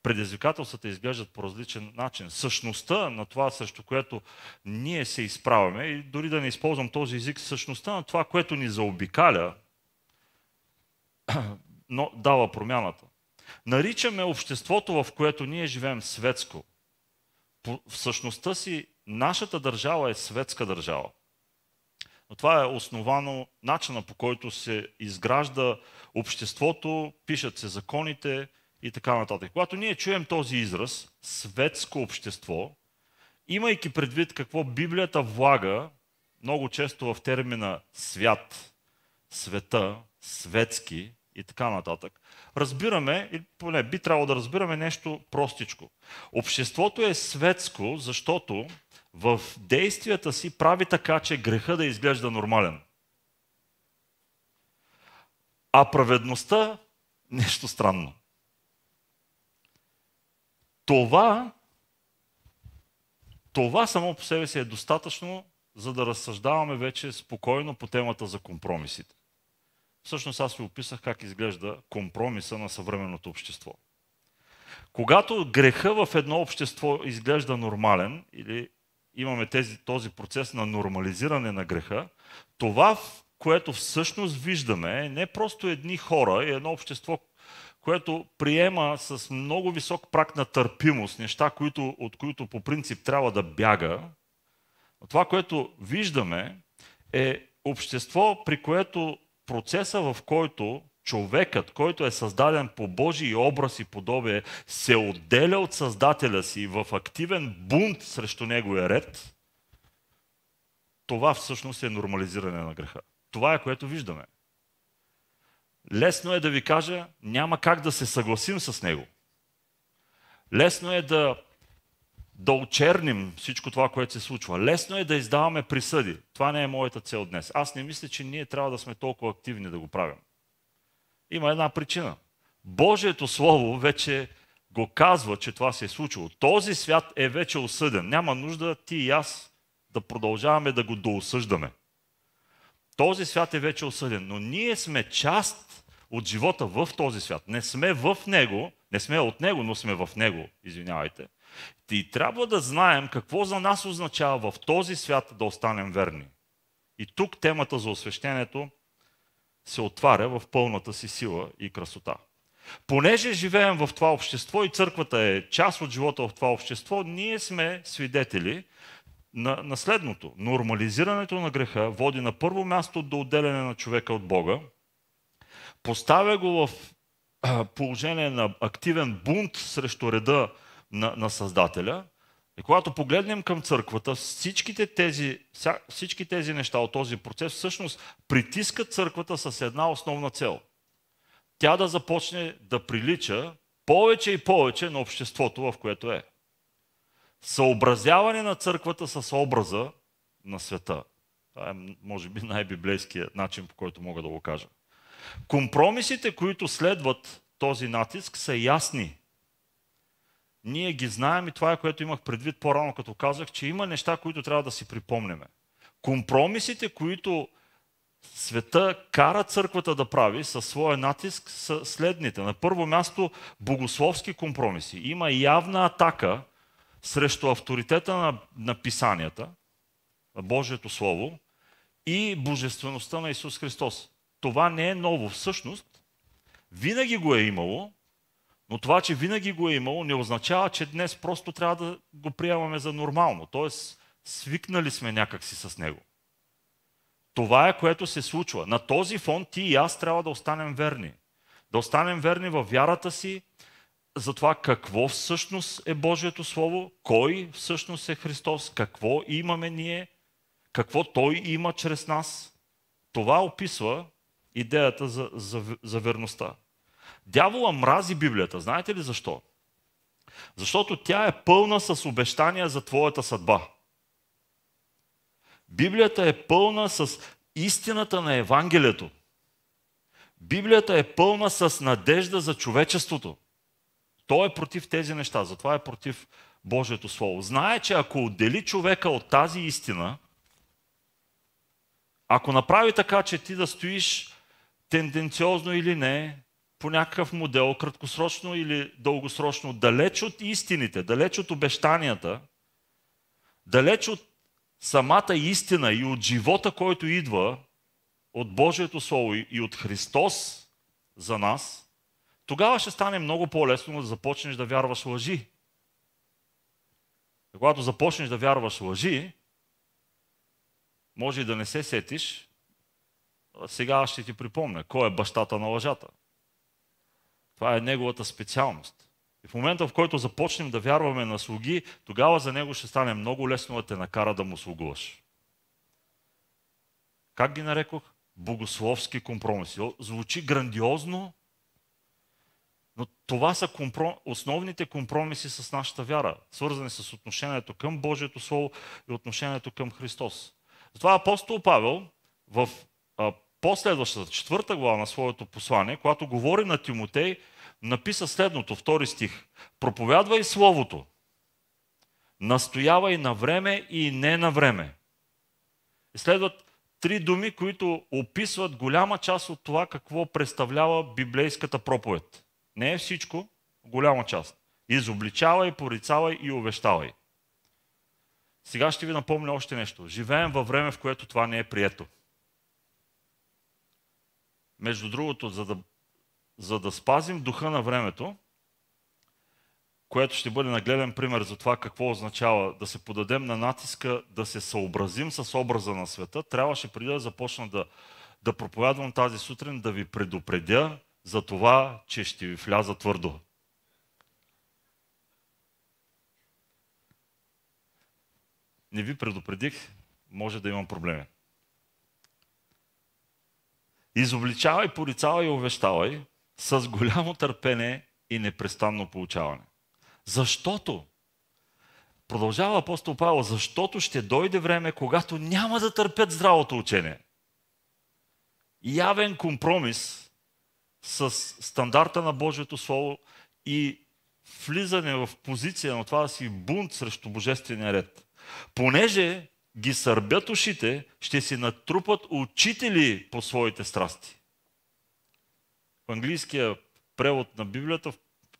Предизвикателствата изглеждат по различен начин. Същността на това, срещу което ние се изправяме, и дори да не използвам този език, същността на това, което ни заобикаля, но дава промяната. Наричаме обществото, в което ние живеем, светско. В същността си нашата държава е светска държава. Но това е основано начина, по който се изгражда обществото, пишат се законите и така нататък. Когато ние чуем този израз, светско общество, имайки предвид какво Библията влага много често в термина свят, света, светски и така нататък, разбираме, или поне би трябвало да разбираме нещо простичко. Обществото е светско, защото в действията си прави така, че греха да изглежда нормален. А праведността – нещо странно. Това само по себе си е достатъчно, за да разсъждаваме вече спокойно по темата за компромисите. Всъщност аз ви описах как изглежда компромиса на съвременното общество. Когато греха в едно общество изглежда нормален, или имаме този процес на нормализиране на греха, това, което всъщност виждаме, е не просто едни хора и едно общество, което приема с много висок праг на търпимост неща, от които по принцип трябва да бяга. Това, което виждаме, е общество, при което процеса, в който човекът, който е създаден по Божий образ и подобие, се отделя от Създателя си в активен бунт срещу неговия ред, това всъщност е нормализиране на греха. Това е, което виждаме. Лесно е да ви кажа, няма как да се съгласим с него. Лесно е да очерним всичко това, което се случва. Лесно е да издаваме присъди. Това не е моята цел днес. Аз не мисля, че ние трябва да сме толкова активни да го правим. Има една причина. Божието Слово вече го казва, че това се е случило. Този свят е вече осъден. Няма нужда ти и аз да продължаваме да го доосъждаме. Този свят е вече осъден, но ние сме част от живота в този свят. Не сме в него, Не сме от Него, но сме в Него, извинявайте. И трябва да знаем какво за нас означава в този свят да останем верни. И тук темата за освещението се отваря в пълната си сила и красота. Понеже живеем в това общество и църквата е част от живота в това общество, ние сме свидетели на следното. Нормализирането на греха води на първо място до отделяне на човека от Бога, поставя го в положение на активен бунт срещу реда на Създателя. И когато погледнем към църквата, всички тези неща от този процес всъщност притискат църквата с една основна цел. Тя да започне да прилича повече и повече на обществото, в което е. Съобразяване на църквата с образа на света. Това е, може би, най-библейският начин, по който мога да го кажа. Компромисите, които следват този натиск, са ясни. Ние ги знаем и това е, което имах предвид по-рано, като казах, че има неща, които трябва да си припомняме. Компромисите, които света кара църквата да прави със своя натиск, са следните. На първо място богословски компромиси. Има явна атака срещу авторитета на писанията, на Божието Слово и божествеността на Исус Христос. Това не е ново. Всъщност, винаги го е имало, но това, че винаги го е имало, не означава, че днес просто трябва да го приемаме за нормално. Тоест, свикнали сме някакси с него. Това е, което се случва. На този фон ти и аз трябва да останем верни. Да останем верни във вярата си за това какво всъщност е Божието Слово, кой всъщност е Христос, какво имаме ние, какво Той има чрез нас. Това описва идеята за верността. Дявола мрази Библията. Знаете ли защо? Защото тя е пълна с обещания за твоята съдба. Библията е пълна с истината на Евангелието. Библията е пълна с надежда за човечеството. Той е против тези неща, затова е против Божието Слово. Знае, че ако отдели човека от тази истина, ако направи така, че ти да стоиш тенденциозно или не, по някакъв модел, краткосрочно или дългосрочно, далеч от истините, далеч от обещанията, далеч от самата истина и от живота, който идва от Божието Слово и от Христос за нас, тогава ще стане много по-лесно да започнеш да вярваш лъжи. И когато започнеш да вярваш лъжи, може и да не се сетиш, сега ще ти припомня, кой е бащата на лъжата. Това е неговата специалност. И в момента, в който започнем да вярваме на слуги, тогава за него ще стане много лесно да те накара да му слугуваш. Как ги нарекох? Богословски компромиси. Звучи грандиозно, но това са основните компромиси с нашата вяра, свързани с отношението към Божието Слово и отношението към Христос. Затова апостол Павел в последващата 4 глава на своето послание, когато говори на Тимотей, написа следното, 2 стих. Проповядвай Словото, настоявай на време и не на време. И следват 3 думи, които описват голяма част от това, какво представлява библейската проповед. Не е всичко, голяма част. Изобличавай, порицавай и увещавай. Сега ще ви напомня още нещо. Живеем във време, в което това не е прието. Между другото, за да спазим духа на времето, което ще бъде нагледен пример за това какво означава да се подадем на натиска, да се съобразим с образа на света, трябваше преди да започна да проповядвам тази сутрин, да ви предупредя за това, че ще ви вляза твърдо. Не ви предупредих, може да имам проблеми. Изобличавай, порицавай и увещавай с голямо търпение и непрестанно получаване. Защото, продължава апостол Павел, защото ще дойде време, когато няма да търпят здравото учение. Явен компромис с стандарта на Божието Слово и влизане в позиция на това да си бунт срещу божествения ред. Понеже ги сърбят ушите, ще си натрупат учители по своите страсти. В английския превод на Библията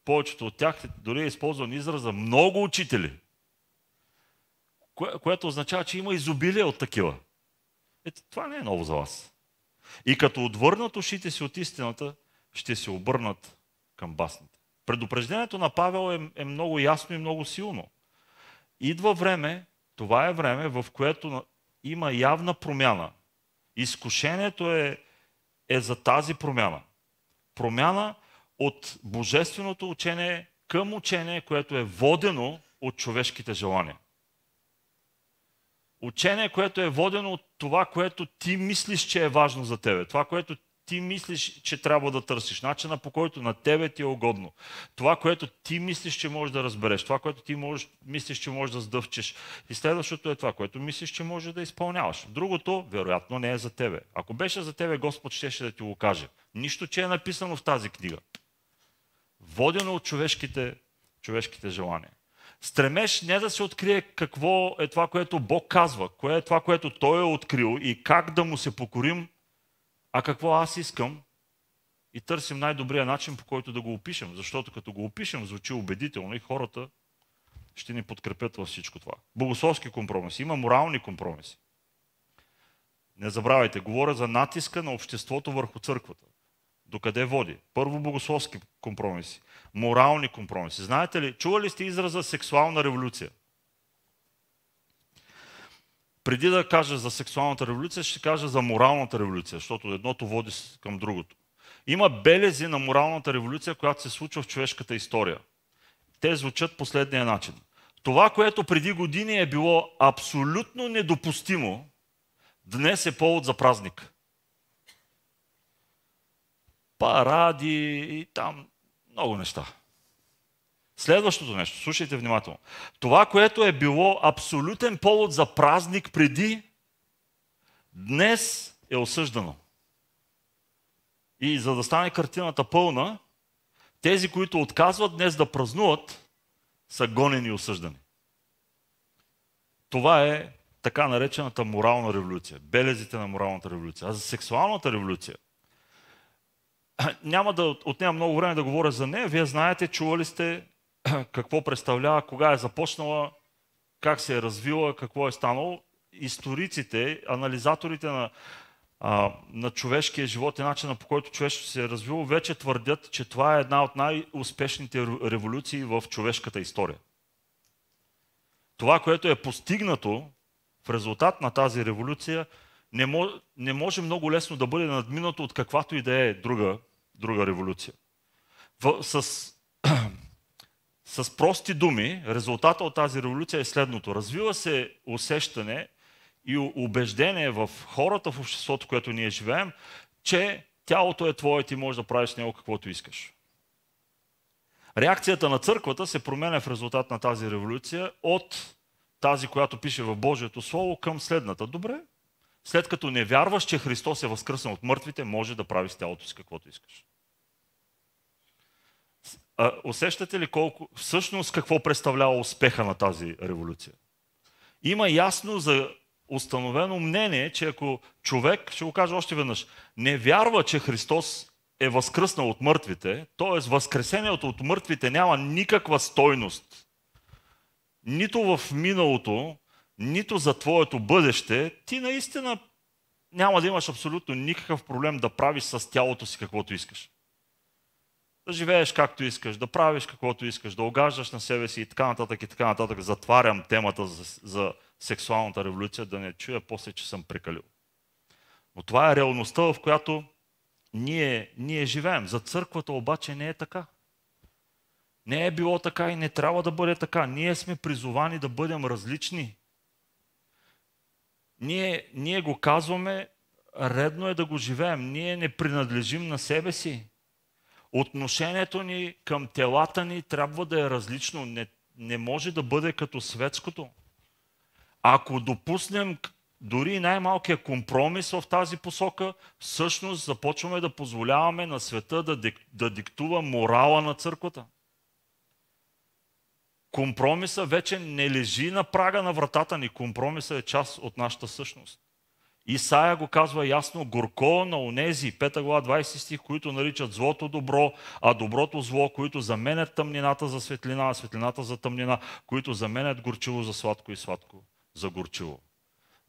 повечето от тях дори е използван израза много учители, което означава, че има изобилие от такива. Ето, това не е ново за вас. И като отвърнат ушите си от истината, ще се обърнат към басните. Предупреждението на Павел е много ясно и много силно. Идва време, това е време, в което има явна промяна. Изкушението е за тази промяна. Промяна от божественото учение към учение, което е водено от човешките желания. Учение, което е водено от това, което ти мислиш, че е важно за тебе. Това, което ти мислиш, че трябва да търсиш. Начина, по който на тебе ти е угодно. Това, което ти мислиш, че можеш да разбереш. Това, което ти мислиш, че можеш да сдъвчеш. И следващото е това, което мислиш, че можеш да изпълняваш. Другото, вероятно, не е за тебе. Ако беше за тебе, Господ щеше да ти го каже. Нищо, че е написано в тази книга. Водено от човешките желания. Стремеш не да се открие какво е това, което Бог казва, кое е това, което Той е открил и как да му се покорим, а какво аз искам и търсим най-добрия начин, по който да го опишем. Защото като го опишем, звучи убедително и хората ще ни подкрепят във всичко това. Богословски компромиси. Има морални компромиси. Не забравяйте, говоря за натиска на обществото върху църквата. Докъде води? Първо богословски компромиси. Морални компромиси. Знаете ли, чували сте израза сексуална революция? Преди да кажа за сексуалната революция, ще кажа за моралната революция, защото едното води към другото. Има белези на моралната революция, която се случва в човешката история. Те звучат последния начин. Това, което преди години е било абсолютно недопустимо, днес е повод за празник. Паради и там много неща. Следващото нещо, слушайте внимателно. Това, което е било абсолютен повод за празник преди, днес е осъждано. И за да стане картината пълна, тези, които отказват днес да празнуват, са гонени и осъждани. Това е така наречената морална революция. Белезите на моралната революция. А за сексуалната революция няма да отнема много време да говоря за нея. Вие знаете, чували сте какво представлява, кога е започнала, как се е развила, какво е станало. Историците, анализаторите на човешкия живот и начина, по който човечеството се е развило, вече твърдят, че това е една от най-успешните революции в човешката история. Това, което е постигнато в резултат на тази революция, не може много лесно да бъде надминато от каквато и да е друга революция. С прости думи, резултата от тази революция е следното. Развива се усещане и убеждение в хората, в обществото, в което ние живеем, че тялото е твое и ти можеш да правиш с него каквото искаш. Реакцията на църквата се променя в резултат на тази революция от тази, която пише в Божието Слово, към следната. Добре, след като не вярваш, че Христос е възкръснал от мъртвите, може да правиш с тялото си каквото искаш. Усещате ли всъщност какво представлява успеха на тази революция? Има ясно за установено мнение, че ако човек, ще го кажа още веднъж, не вярва, че Христос е възкръснал от мъртвите, т.е. възкресението от мъртвите няма никаква стойност. Нито в миналото, нито за твоето бъдеще, ти наистина няма да имаш абсолютно никакъв проблем да правиш с тялото си каквото искаш. Да живееш както искаш, да правиш каквото искаш, да огаждаш на себе си и така нататък и така нататък. Затварям темата за сексуалната революция, да не чуя после, че съм прекалил. Но това е реалността, в която ние живеем. За църквата обаче не е така. Не е било така и не трябва да бъде така. Ние сме призовани да бъдем различни. Ние го казваме, редно е да го живеем. Ние не принадлежим на себе си. Отношението ни към телата ни трябва да е различно. Не може да бъде като светското. Ако допуснем дори най-малкият компромис в тази посока, всъщност започваме да позволяваме на света да диктува морала на църквата. Компромиса вече не лежи на прага на вратата ни. Компромиса е част от нашата същност. Исаия го казва ясно: горко на онези, 5 глава 20 стих, които наричат злото добро, а доброто зло, които заменят тъмнината за светлина, а светлината за тъмнина, които заменят горчиво за сладко и сладко за горчиво.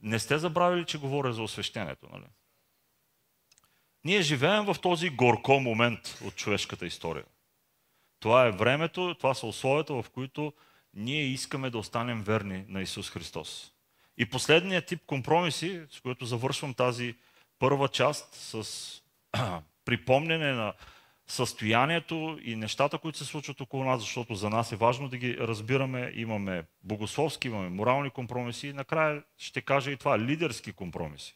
Не сте забравили, че говоря за освещението, нали? Ние живеем в този горко момент от човешката история. Това е времето, това са условията, в които ние искаме да останем верни на Исус Христос. И последният тип компромиси, с които завършвам тази първа част, с припомняне на състоянието и нещата, които се случват около нас, защото за нас е важно да ги разбираме. Имаме богословски, имаме морални компромиси и накрая ще кажа и това: лидерски компромиси.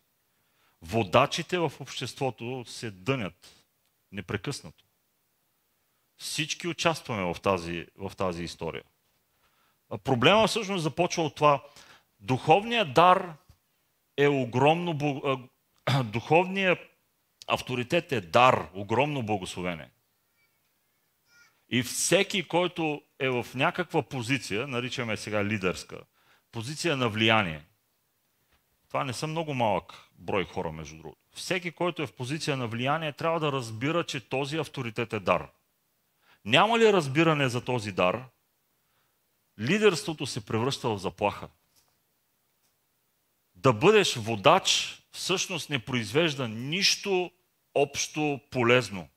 Водачите в обществото се дънят непрекъснато. Всички участваме в тази история. Проблема всъщност започва от това: духовният дар е огромно, духовният авторитет е дар, огромно благословение. И всеки, който е в някаква позиция, наричаме сега лидерска, позиция на влияние, това не са много малък брой хора, между другото. Всеки, който е в позиция на влияние, трябва да разбира, че този авторитет е дар. Няма ли разбиране за този дар, лидерството се превръща в заплаха. Да бъдеш водач всъщност не произвежда нищо общо полезно.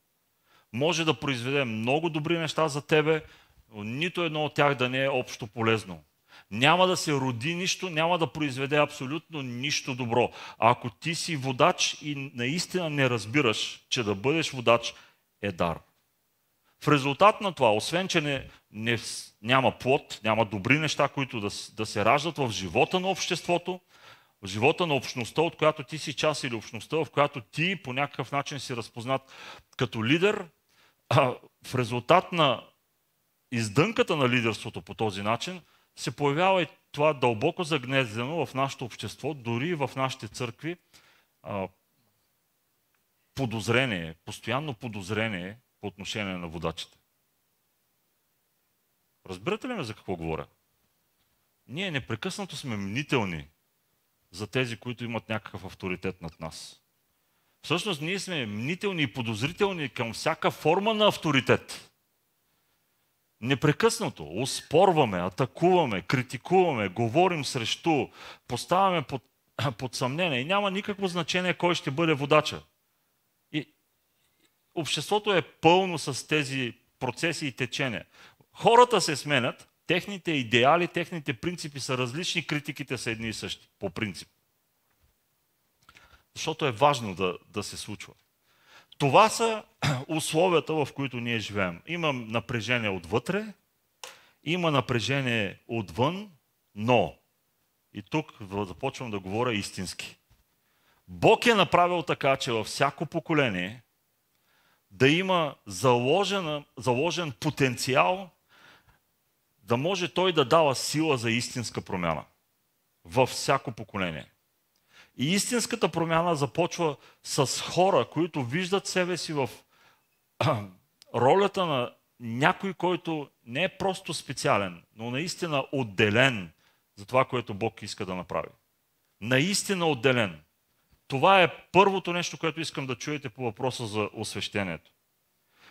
Може да произведе много добри неща за тебе, но нито едно от тях да не е общо полезно. Няма да се роди нищо, няма да произведе абсолютно нищо добро. А ако ти си водач и наистина не разбираш, че да бъдеш водач е дар. В резултат на това, освен че няма плод, няма добри неща, които да се раждат в живота на обществото, в живота на общността, от която ти си част, или общността, в която ти по някакъв начин си разпознат като лидер, в резултат на издънката на лидерството по този начин се появява и това дълбоко загнездено в нашето общество, дори и в нашите църкви, подозрение, постоянно подозрение по отношение на водачите. Разбирате ли ме за какво говоря? Ние непрекъснато сме мнителни за тези, които имат някакъв авторитет над нас. Всъщност ние сме мнителни и подозрителни към всяка форма на авторитет. Непрекъснато оспорваме, атакуваме, критикуваме, говорим срещу, поставяме под съмнение и няма никакво значение кой ще бъде водача. И обществото е пълно с тези процеси и течения. Хората се сменят, техните идеали, техните принципи са различни, критиките са едни и същи, по принцип. Защото е важно да се случва. Това са условията, в които ние живеем. Има напрежение отвътре, има напрежение отвън, но, и тук започвам да говоря истински, Бог е направил така, че във всяко поколение да има заложен потенциал, да може той да дава сила за истинска промяна във всяко поколение. И истинската промяна започва с хора, които виждат себе си в ролята на някой, който не е просто специален, но наистина отделен за това, което Бог иска да направи. Наистина отделен. Това е първото нещо, което искам да чуете по въпроса за освещението.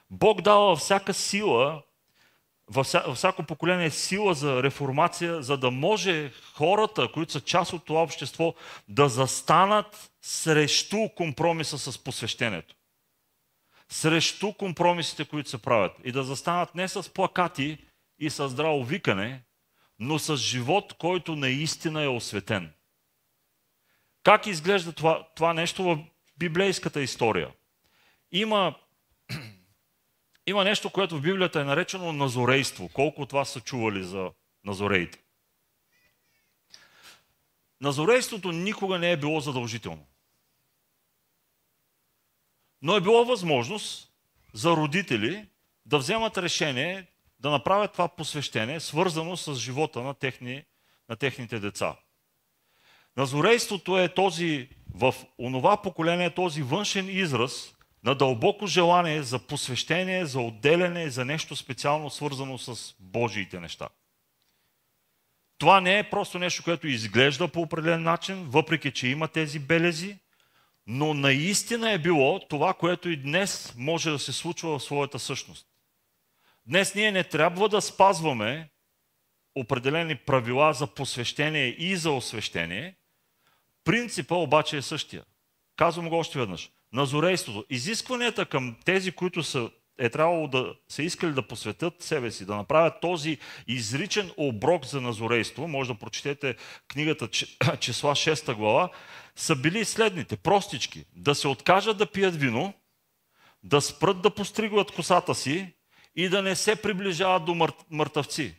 Бог дава всяка сила, във всяко поколение сила за реформация, за да може хората, които са част от това общество, да застанат срещу компромиса с посвещението. Срещу компромисите, които се правят. И да застанат не с плакати и с здраво викане, но с живот, който наистина е осветен. Как изглежда това нещо в библейската история? Има нещо, което в Библията е наречено назорейство. Колко от вас са чували за назореите? Назорейството никога не е било задължително. Но е било възможност за родители да вземат решение да направят това посвещение, свързано с живота на техните деца. Назорейството е в онова поколение този външен израз на дълбоко желание за посвещение, за отделяне, за нещо специално свързано с Божиите неща. Това не е просто нещо, което изглежда по определен начин, въпреки че има тези белези, но наистина е било това, което и днес може да се случва в своята същност. Днес ние не трябва да спазваме определени правила за посвещение и за освещение. Принципът обаче е същия. Казвам го още веднъж. Назорейството. Изискванията към тези, които е трябвало да са искали да посветят себе си, да направят този изричен оброк за назорейство, може да прочетете книгата Числа 6 глава, са били следните, простички. Да се откажат да пият вино, да спрат да постригват косата си и да не се приближават до мъртъвци.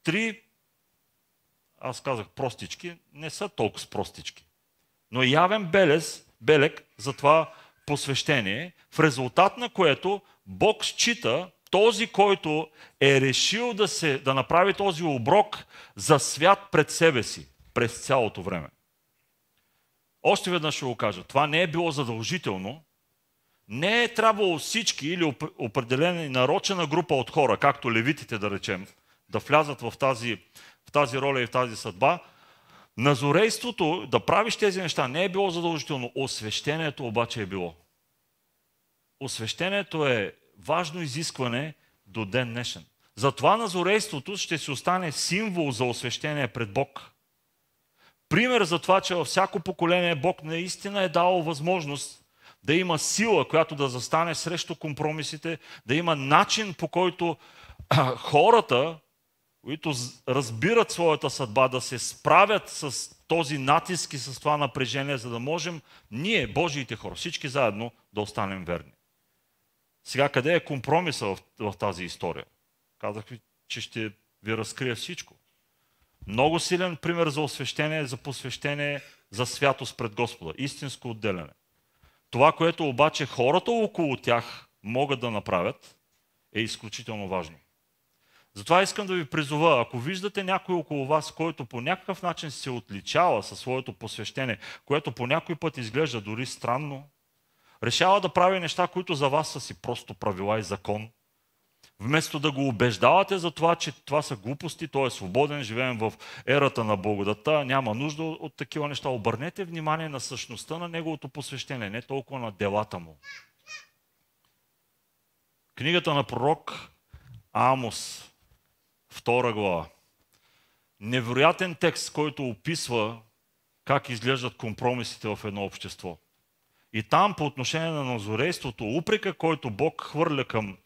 3, аз казах простички, не са толкова простички. Но явен белег за това посвещение, в резултат на което Бог счита този, който е решил да направи този оброк за свят пред себе си през цялото време. Още веднъж ще го кажа. Това не е било задължително. Не е трябвало всички или определена нарочена група от хора, както левитите да речем, да влязат в тази роля и в тази съдба. Назорейството, да правиш тези неща, не е било задължително. Освещението обаче е било. Освещението е важно изискване до ден днешен. Затова назорейството ще си остане символ за освещение пред Бог. Пример за това, че във всяко поколение Бог наистина е дал възможност да има сила, която да застане срещу компромисите, да има начин, по който хората, които разбират своята съдба, да се справят с този натиск и с това напрежение, за да можем ние, Божиите хора, всички заедно да останем верни. Сега, къде е компромиса в тази история? Казах ви, че ще ви разкрия всичко. Много силен пример за освещение, за посвещение, за святост пред Господа. Истинско отделяне. Това, което обаче хората около тях могат да направят, е изключително важно. Затова искам да ви призова, ако виждате някой около вас, който по някакъв начин се отличава със своето посвещение, което по някой път изглежда дори странно, решава да прави неща, които за вас са си просто правила и закон, вместо да го убеждавате за това, че това са глупости, той е свободен, живеем в ерата на благодата, няма нужда от такива неща. Обърнете внимание на същността на неговото посвещение, не толкова на делата му. Книгата на пророк Амос, 2 глава. Невероятен текст, който описва как изглеждат компромисите в едно общество. И там по отношение на назорейството, упрека, който Бог хвърля към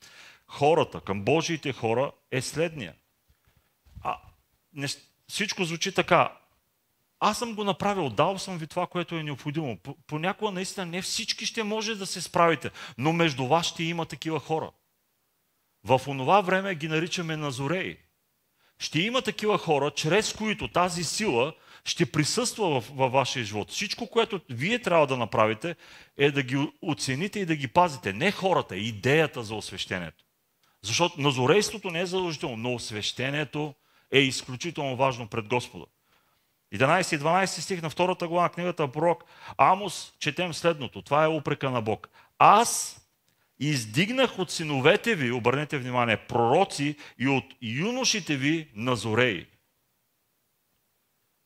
хората, към Божиите хора, е следния. Всичко звучи така. Аз съм го направил, дал съм ви това, което е необходимо. Понякога наистина не всички ще може да се справите, но между вас ще има такива хора. В онова време ги наричаме назореи. Ще има такива хора, чрез които тази сила ще присъства във вашия живот. Всичко, което вие трябва да направите, е да ги оцените и да ги пазите. Не хората, идеята за освещението. Защото назорейството не е задължително, но освещението е изключително важно пред Господа. 11 и 12 стих на 2 глава на книгата на пророк Амос четем следното. Това е упрека на Бог. Аз издигнах от синовете ви, обърнете внимание, пророци и от юношите ви назореи.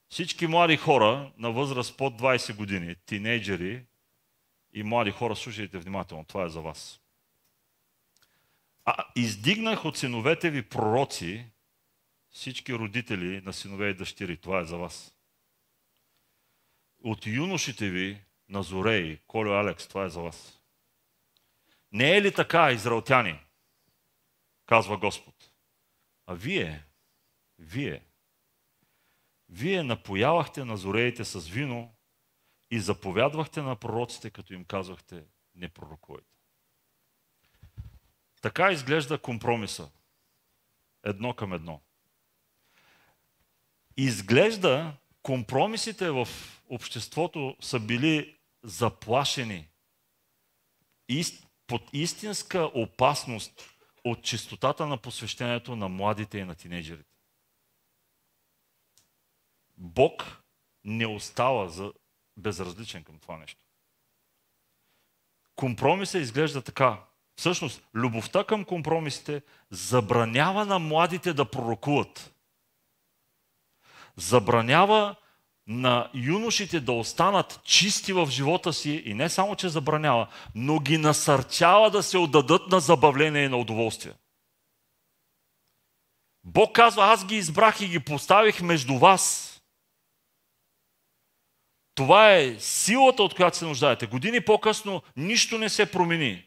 Всички млади хора на възраст под 20 години, тинейджери и млади хора, слушайте внимателно, това е за вас. Издигнах от синовете ви пророци, всички родители на синове и дъщери, това е за вас. От юношите ви назореи, Колю, Алекс, това е за вас. Не е ли така, израелтяни? Казва Господ. А вие напоявахте назореите с вино и заповядвахте на пророците, като им казвахте, не пророкувайте. Така изглежда компромиса. Едно към едно. Изглежда компромисите в обществото са били заплашени под истинска опасност от чистотата на посвещението на младите и на тинейджерите. Бог не остава безразличен към това нещо. Компромисът изглежда така. Всъщност, любовта към компромисите забранява на младите да пророкуват. Забранява на юношите да останат чисти в живота си и не само, че забранява, но ги насърчава да се отдадат на забавление и на удоволствие. Бог казва, аз ги избрах и ги поставих между вас. Това е силата, от която се нуждаете. Години по-късно нищо не се промени.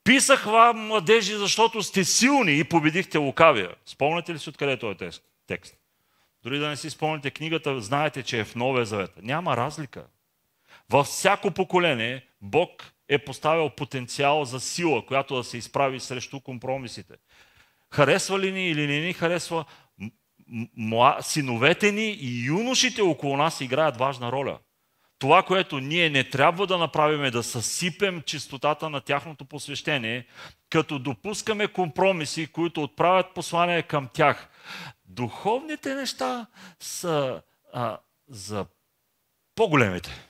Писах вам, младежи, защото сте силни и победихте лукавия. Спомняте ли си откъде е този текст? Дори да не си спомняте книгата, знаете, че е в Новия Завет. Няма разлика. Във всяко поколение Бог е поставил потенциал за сила, която да се изправи срещу компромисите. Харесва ли ни или не ни харесва, синовете ни и юношите около нас играят важна роля. Това, което ние не трябва да направим, е да съсипем чистотата на тяхното посвещение, като допускаме компромиси, които отправят послание към тях. Духовните неща са за по-големите.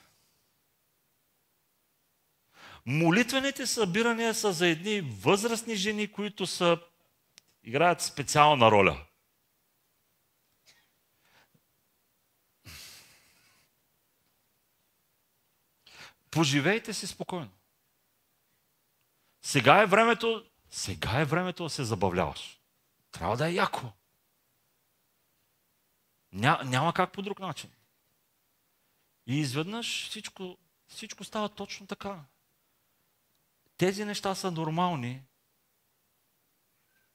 Молитвените събирания са за едни възрастни жени, които играят специална роля. Поживейте си спокойно. Сега е времето да се забавляваш. Трябва да е яко. Няма как по друг начин. И изведнъж всичко става точно така. Тези неща са нормални,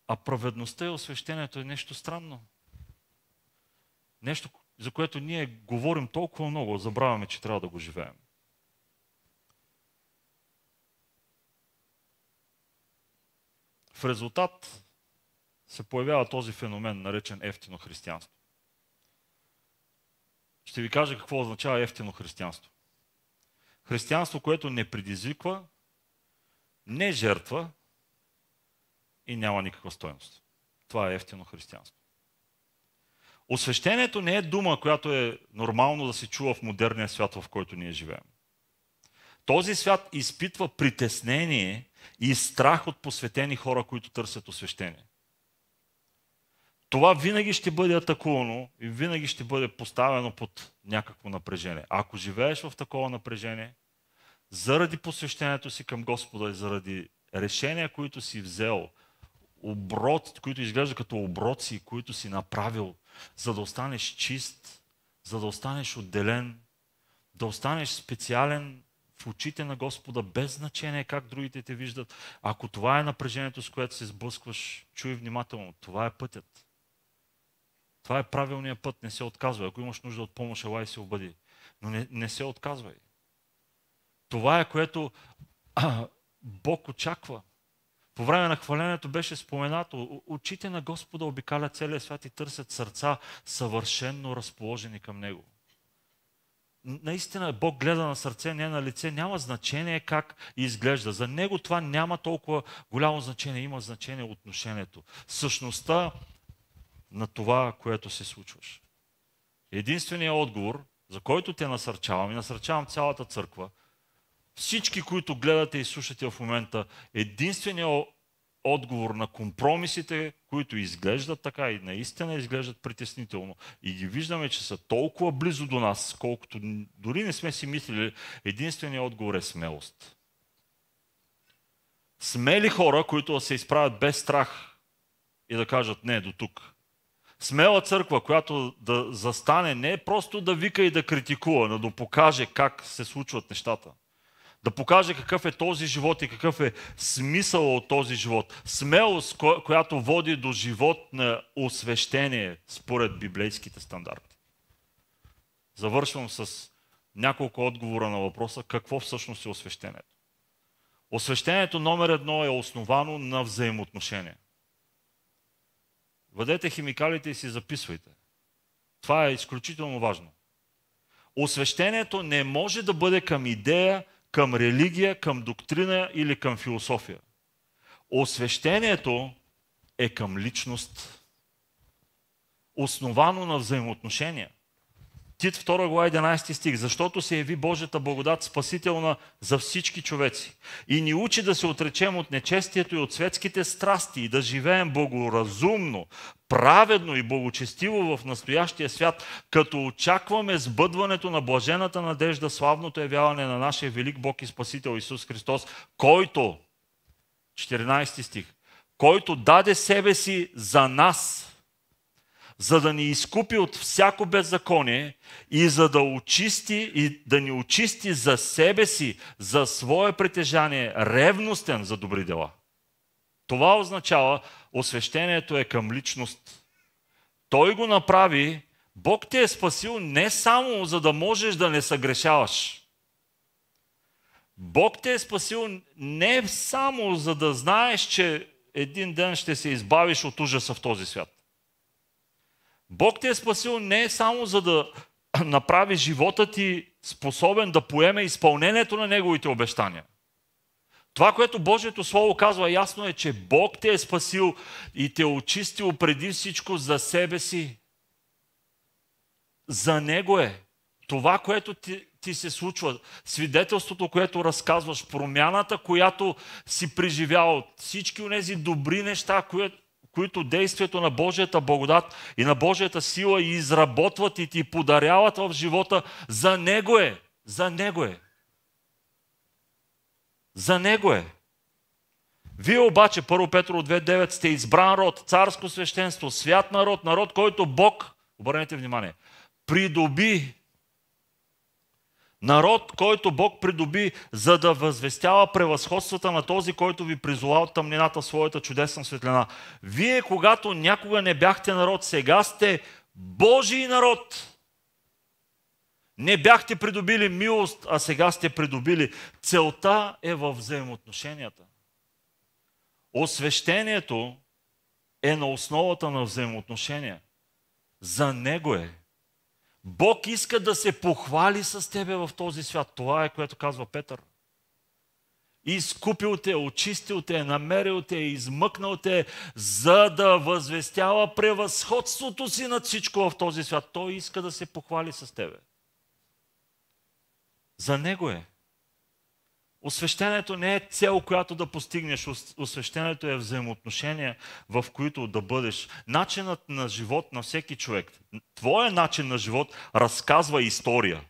а праведността и освещението е нещо странно. Нещо, за което ние говорим толкова много, забравяме, че трябва да го живеем. В резултат се появява този феномен, наречен ефтино християнство. Ще ви кажа какво означава ефтино християнство. Християнство, което не предизвиква, не жертва и няма никаква стойност. Това е ефтино християнство. Освещението не е дума, която е нормално да се чува в модерния свят, в който ние живеем. Този свят изпитва притеснение и страх от посветени хора, които търсят освещение. Това винаги ще бъде атакувано и винаги ще бъде поставено под някакво напрежение. Ако живееш в такова напрежение, заради посвещението си към Господа и заради решения, които си взел, които изглеждат като оброци, които си направил, за да останеш чист, за да останеш отделен, да останеш специален в очите на Господа, без значение как другите те виждат. Ако това е напрежението, с което се сблъскваш, чуй внимателно, това е пътят. Това е правилният път, не се отказвай. Ако имаш нужда от помощ, елай се обади. Но не се отказвай. Това е, което Бог очаква. По време на хвалението беше споменато, очите на Господа обикалят целия свят и търсят сърца, съвършенно разположени към Него. Наистина Бог гледа на сърце, не на лице, няма значение как изглежда. За Него това няма толкова голямо значение, има значение отношението. Същността на това, което се случваш. Единственият отговор, за който те насърчавам и насърчавам цялата църква, всички, които гледате и слушате в момента, единственият отговор на компромисите, които изглеждат така и наистина изглеждат притеснително и ги виждаме, че са толкова близо до нас, колкото дори не сме си мислили, единственият отговор е смелост. Смели хора, които да се изправят без страх и да кажат не, до тук. Смела църква, която да застане не просто да вика и да критикува, но да покаже как се случват нещата. Да покаже какъв е този живот и какъв е смисъл от този живот. Смелост, която води до живот на освещение според библейските стандарти. Завършвам с няколко отговора на въпроса какво всъщност е освещението. Освещението номер 1 е основано на взаимоотношения. Въдете химикалите и си записвайте. Това е изключително важно. Освещението не може да бъде към идея, към религия, към доктрина или към философия. Освещението е към личност, основано на взаимоотношения. Тит 2 глава 11 стих. Защото се яви Божията благодат спасителна за всички човеци. И ни учи да се отречем от нечестието и от светските страсти и да живеем благоразумно, праведно и благочестиво в настоящия свят, като очакваме сбъдването на блажената надежда, славното явяване на нашия велик Бог и Спасител Исус Христос, който, 14 стих, който даде себе си за нас, за да ни изкупи от всяко беззаконие и за да очисти и да ни очисти за себе си, за свое притежание, ревностен за добри дела. Това означава, освещението е към личност. Той го направи, Бог те е спасил не само за да можеш да не съгрешаваш. Бог те е спасил не само за да знаеш, че един ден ще се избавиш от ужаса в този свят. Бог те е спасил не само за да направи живота ти способен да поеме изпълнението на Неговите обещания. Това, което Божието Слово казва ясно е, че Бог те е спасил и те е очистил преди всичко за себе си. За Него е. Това, което ти се случва, свидетелството, което разказваш, промяната, която си преживял, всички онези добри неща, които действието на Божията благодат и на Божията сила изработват и ти подаряват в живота, за Него е. За Него е. За Него е. Вие обаче, 1 Петро 2.9, сте избран род, царско свещенство, свят народ, народ, който Бог, обърнете внимание, придоби. Народ, който Бог придоби, за да възвестява превъзходствата на този, който ви призова от тъмнината в своята чудесна светлина. Вие, когато някога не бяхте народ, сега сте Божий народ. Не бяхте придобили милост, а сега сте придобили. Целта е във взаимоотношенията. Освещението е на основата на взаимоотношения. За Него е. Бог иска да се похвали с тебе в този свят. Това е, което казва Петър. Изкупил те, очистил те, намерил те, измъкнал те, за да възвестява превъзходството си над всичко в този свят. Той иска да се похвали с тебе. За Него е. Освещението не е цел, която да постигнеш. Освещението е взаимоотношения, в които да бъдеш. Начинът на живот на всеки човек. Твоя начин на живот разказва история.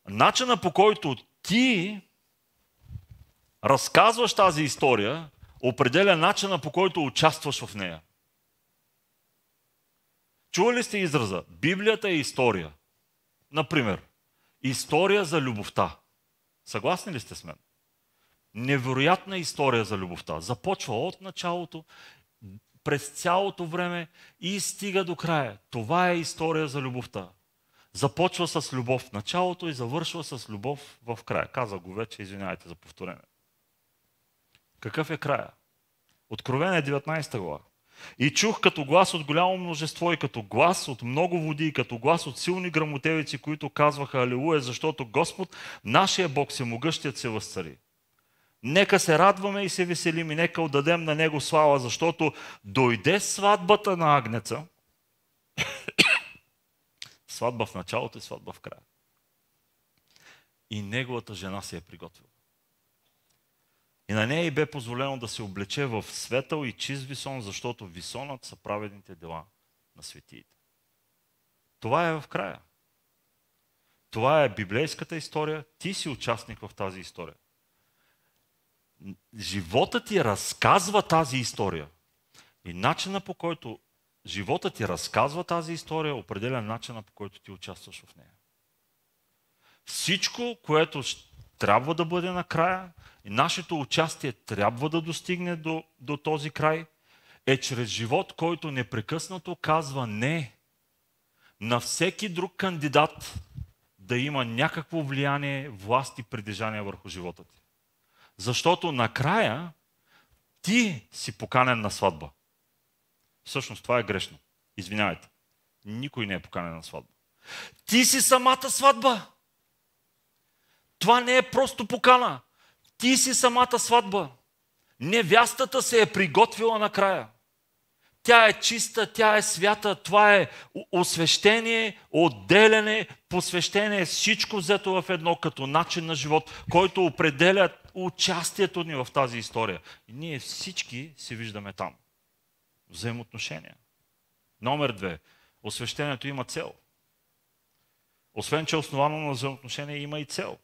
Начинът, по който ти разказваш тази история, определя начина, по който участваш в нея. Чували ли сте израза? Библията е история. Например, история за любовта. Съгласни ли сте с мен? Невероятна история за любовта. Започва от началото, през цялото време и стига до края. Това е история за любовта. Започва с любов в началото и завършва с любов в края. Казах го вече, извинявайте за повторение. Какъв е края? Откровение 19 глава. И чух като глас от голямо множество и като глас от много води и като глас от силни гръмотевици, които казваха Алилуя, защото Господ, нашия Бог, всемогъщият се възцари. Нека се радваме и се веселим и нека отдадем на Него слава, защото дойде сватбата на Агнеца. Сватба в началото и сватба в края. И неговата жена се е приготвила. И на нея й бе позволено да се облече в светъл и чист висон, защото висонът са праведните дела на светиите. Това е в края. Това е библейската история. Ти си участник в тази история. Животът ти разказва тази история. И начина, по който животът ти разказва тази история, определя начина, по който ти участваш в нея. Всичко, което трябва да бъде накрая, и нашето участие трябва да достигне до този край, е чрез живот, който непрекъснато казва не на всеки друг кандидат да има някакво влияние, власт и притежание върху живота ти. Защото накрая ти си поканен на сватба. Всъщност това е грешно. Извинявайте. Никой не е поканен на сватба. Ти си самата сватба. Това не е просто покана. Ти си самата сватба. Невястата се е приготвила накрая. Тя е чиста, тя е свята, това е освещение, отделяне, посвещение, всичко взето в едно като начин на живот, който определя участието ни в тази история. И ние всички се виждаме там. Взаимоотношения. Номер 2. Освещението има цел. Освен, че е основано на взаимоотношение, има и цел.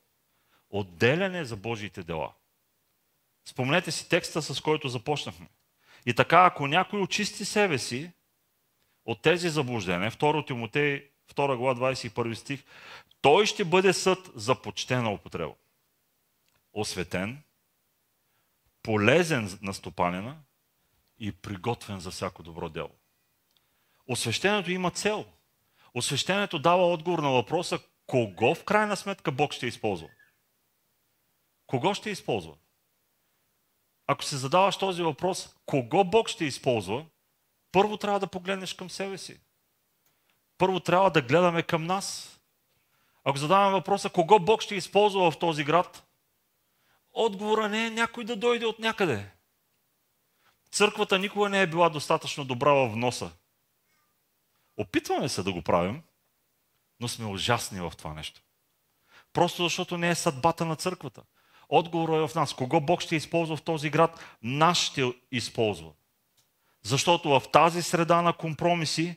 Отделяне за Божиите дела. Спомнете си текста, с който започнахме. И така, ако някой очисти себе си от тези заблуждения, 2 Тимотей, 2 глава, 21 стих, той ще бъде съд за почтена употреба. Осветен, полезен на стопанина и приготвен за всяко добро дело. Освещението има цел. Освещението дава отговор на въпроса, кого в крайна сметка Бог ще използва. Кого ще използва? Ако се задаваш този въпрос, кого Бог ще използва, първо трябва да погледнеш към себе си. Първо трябва да гледаме към нас. Ако задаваме въпроса, кого Бог ще използва в този град, отговора не е някой да дойде от някъде. Църквата никога не е била достатъчно добра в вноса. Опитваме се да го правим, но сме ужасни в това нещо. Просто защото не е съдбата на църквата. Отговорът е в нас. Кого Бог ще използва в този град, нас ще използва. Защото в тази среда на компромиси,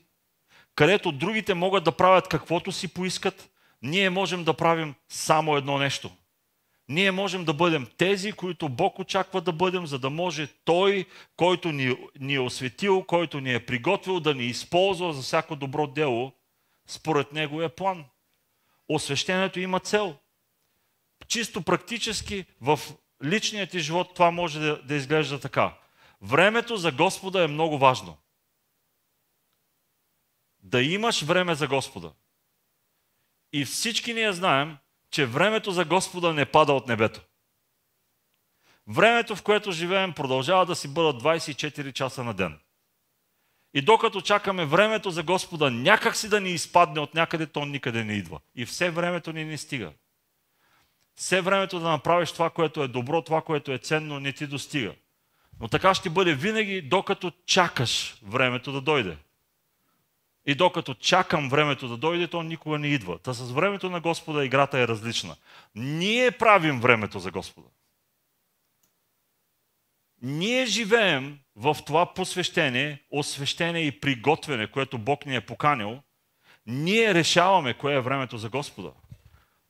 където другите могат да правят каквото си поискат, ние можем да правим само едно нещо. Ние можем да бъдем тези, които Бог очаква да бъдем, за да може Той, който ни е осветил, който ни е приготвил, да ни използва за всяко добро дело, според Неговия план. Освещението има цел. Чисто практически в личният ти живот това може да изглежда така. Времето за Господа е много важно. Да имаш време за Господа. И всички ние знаем, че времето за Господа не пада от небето. Времето, в което живеем, продължава да си бъдат 24 часа на ден. И докато чакаме времето за Господа някак си да ни изпадне от някъде, то никъде не идва. И все времето ни не стига. Все времето да направиш това, което е добро, това, което е ценно, не ти достига. Но така ще бъде винаги, докато чакаш времето да дойде. И докато чакам времето да дойде, то никога не идва. Та с времето на Господа играта е различна. Ние правим времето за Господа. Ние живеем в това посвещение, освещение и приготвяне, което Бог ни е поканил. Ние решаваме кое е времето за Господа.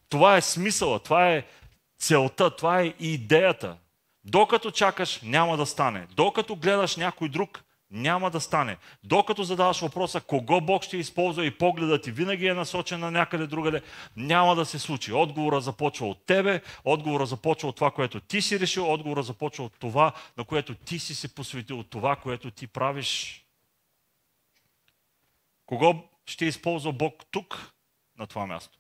Това е смисъла, това е целта, това е идеята. Докато чакаш, няма да стане. Докато гледаш някой друг, няма да стане. Докато задаваш въпроса кого Бог ще използва и погледът ти винаги е насочен на някъде другаде, няма да се случи. Отговорът започва от тебе, отговорът започва от това, което ти си решил, отговорът започва от това, на което ти си се посветил, от това, което ти правиш. Кого ще използва Бог тук, на това място?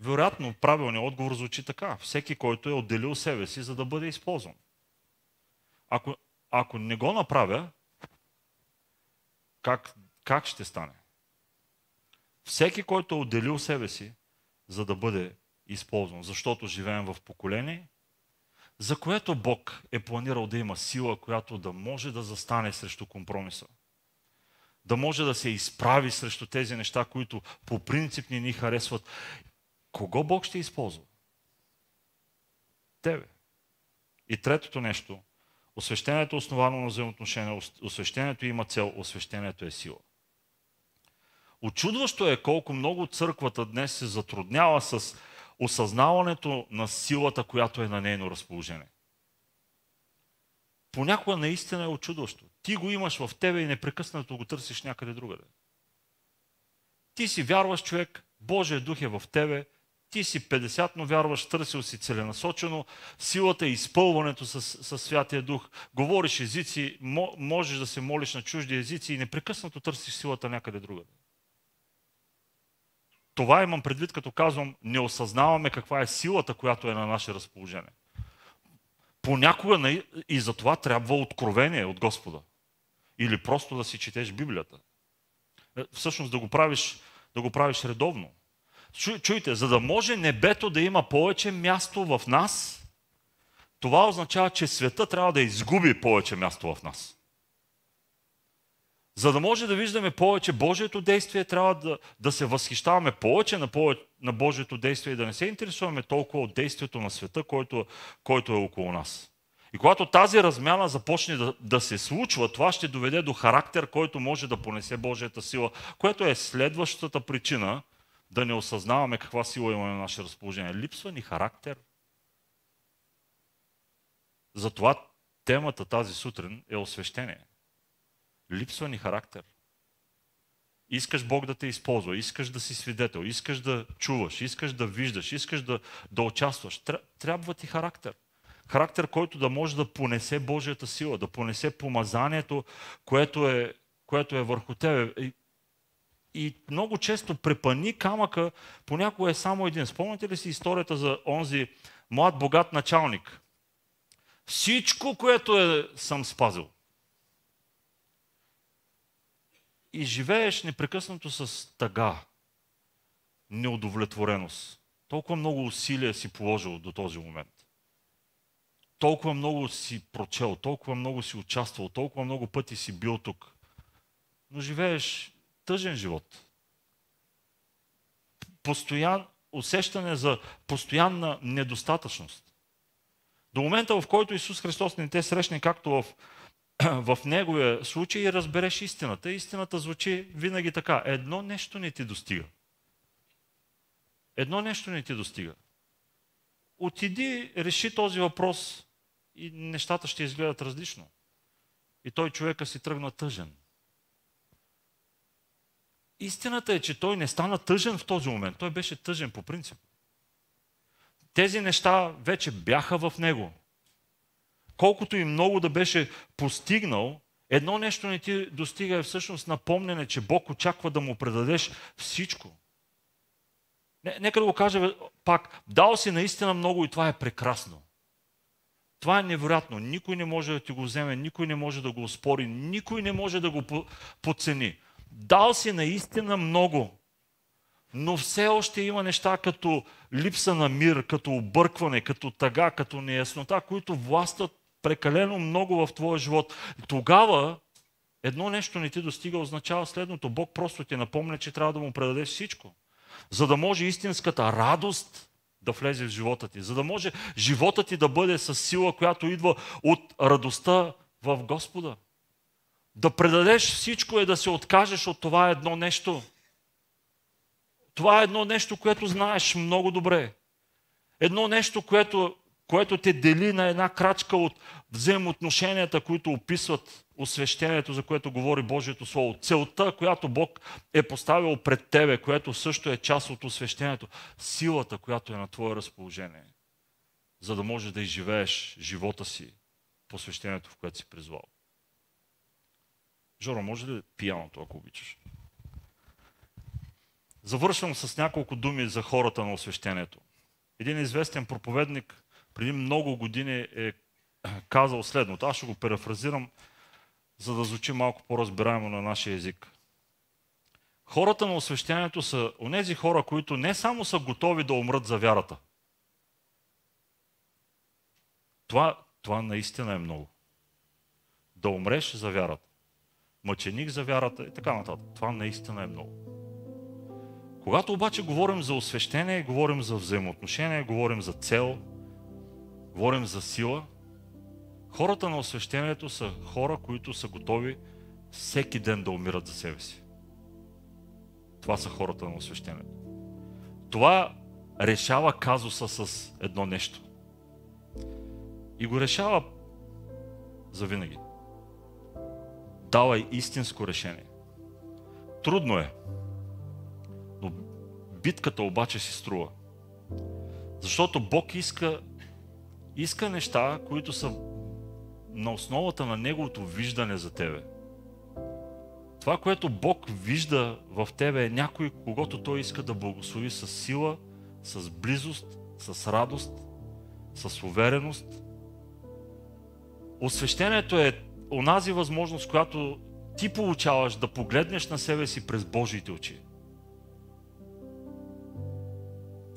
Вероятно, правилният отговор звучи така. Всеки, който е отделил себе си, за да бъде използван. Ако не го направя, как ще стане? Всеки, който е отделил себе си, за да бъде използван, защото живеем в поколение, за което Бог е планирал да има сила, която да може да застане срещу компромиса. Да може да се изправи срещу тези неща, които по принцип не ни харесват. Кого Бог ще използва? Тебе. И третото нещо, освещението е основано на взаимоотношения, освещението има цел, освещението е сила. Очудващо е колко много църквата днес се затруднява с осъзнаването на силата, която е на нейно разположение. Понякога наистина е очудващо. Ти го имаш в тебе и непрекъснато го търсиш някъде другаде. Ти си вярваш човек, Божия дух е в тебе, ти си 50-но вярваш, търсил си целенасочено, силата и изпълването с Святия Дух, говориш езици, можеш да се молиш на чужди езици и непрекъснато търсиш силата някъде другаде. Това имам предвид, като казвам, не осъзнаваме каква е силата, която е на наше разположение. Понякога и за това трябва откровение от Господа. Или просто да си четеш Библията. Всъщност да го правиш редовно. Чуйте, за да може небето да има повече място в нас, това означава, че света трябва да изгуби повече място в нас. За да може да виждаме повече Божието действие, трябва да се възхищаваме повече на Божието действие и да не се интересуваме толкова от действието на света, който е около нас. И когато тази размяна започне да се случва, това ще доведе до характер, който може да понесе Божията сила, което е следващата причина да не осъзнаваме каква сила имаме на наше разположение. Липсва ни характер. Затова темата тази сутрин е освещение. Липсва ни характер. Искаш Бог да те използва, искаш да си свидетел, искаш да чуваш, искаш да виждаш, искаш да участваш. Трябва ти характер. Характер, който да може да понесе Божията сила, да понесе помазанието, което е върху тебе. И много често препъни камъка, понякога е само един. Спомняте ли си историята за онзи млад богат началник? Всичко, което съм спазил. И живееш непрекъснато с тъга, неудовлетвореност. Толкова много усилия си положил до този момент. Толкова много си прочел, толкова много си участвал, толкова много пъти си бил тук. Но живееш тъжен живот. Усещане за постоянна недостатъчност. До момента, в който Исус Христос не те срещне, както в Неговия случай, разбереш истината. Истината звучи винаги така. Едно нещо не ти достига. Едно нещо не ти достига. Отиди, реши този въпрос и нещата ще изгледат различно. И той човека си тръгна тъжен. Истината е, че той не стана тъжен в този момент. Той беше тъжен по принцип. Тези неща вече бяха в него. Колкото и много да беше постигнал, едно нещо не ти достига е всъщност напомнене, че Бог очаква да му предадеш всичко. Нека да го кажа пак. Дал си наистина много и това е прекрасно. Това е невероятно. Никой не може да ти го вземе, никой не може да го оспори, никой не може да го подцени. Дал си наистина много, но все още има неща като липса на мир, като объркване, като тъга, като неяснота, които властват прекалено много в твоя живот. И тогава едно нещо не ти достига, означава следното. Бог просто ти напомня, че трябва да му предадеш всичко. За да може истинската радост да влезе в живота ти. За да може живота ти да бъде с сила, която идва от радостта в Господа. Да предадеш всичко е да се откажеш от това едно нещо. Това е едно нещо, което знаеш много добре. Едно нещо, което те дели на една крачка от взаимоотношенията, които описват освещението, за което говори Божието Слово. Целта, която Бог е поставил пред тебе, което също е част от освещението. Силата, която е на твое разположение. За да можеш да изживееш живота си по освещението, в което си призвал. Жоро, може ли пияното, ако обичаш? Завършвам с няколко думи за хората на освещението. Един известен проповедник преди много години е казал следното. Аз ще го парафразирам, за да звучи малко по-разбираемо на нашия език. Хората на освещението са онези хора, които не само са готови да умрат за вярата. Това наистина е много. Да умреш за вярата. Мъченик за вярата и така нататък. Това наистина е много. Когато обаче говорим за освещение, говорим за взаимоотношения, говорим за цел, говорим за сила, хората на освещението са хора, които са готови всеки ден да умират за себе си. Това са хората на освещението. Това решава казуса с едно нещо. И го решава завинаги. Дава истинско решение. Трудно е, но битката обаче си струва. Защото Бог иска неща, които са на основата на Неговото виждане за тебе. Това, което Бог вижда в тебе е някой, когото Той иска да благослови с сила, с близост, с радост, с увереност. Освещението е онази възможност, която ти получаваш да погледнеш на себе си през Божиите очи.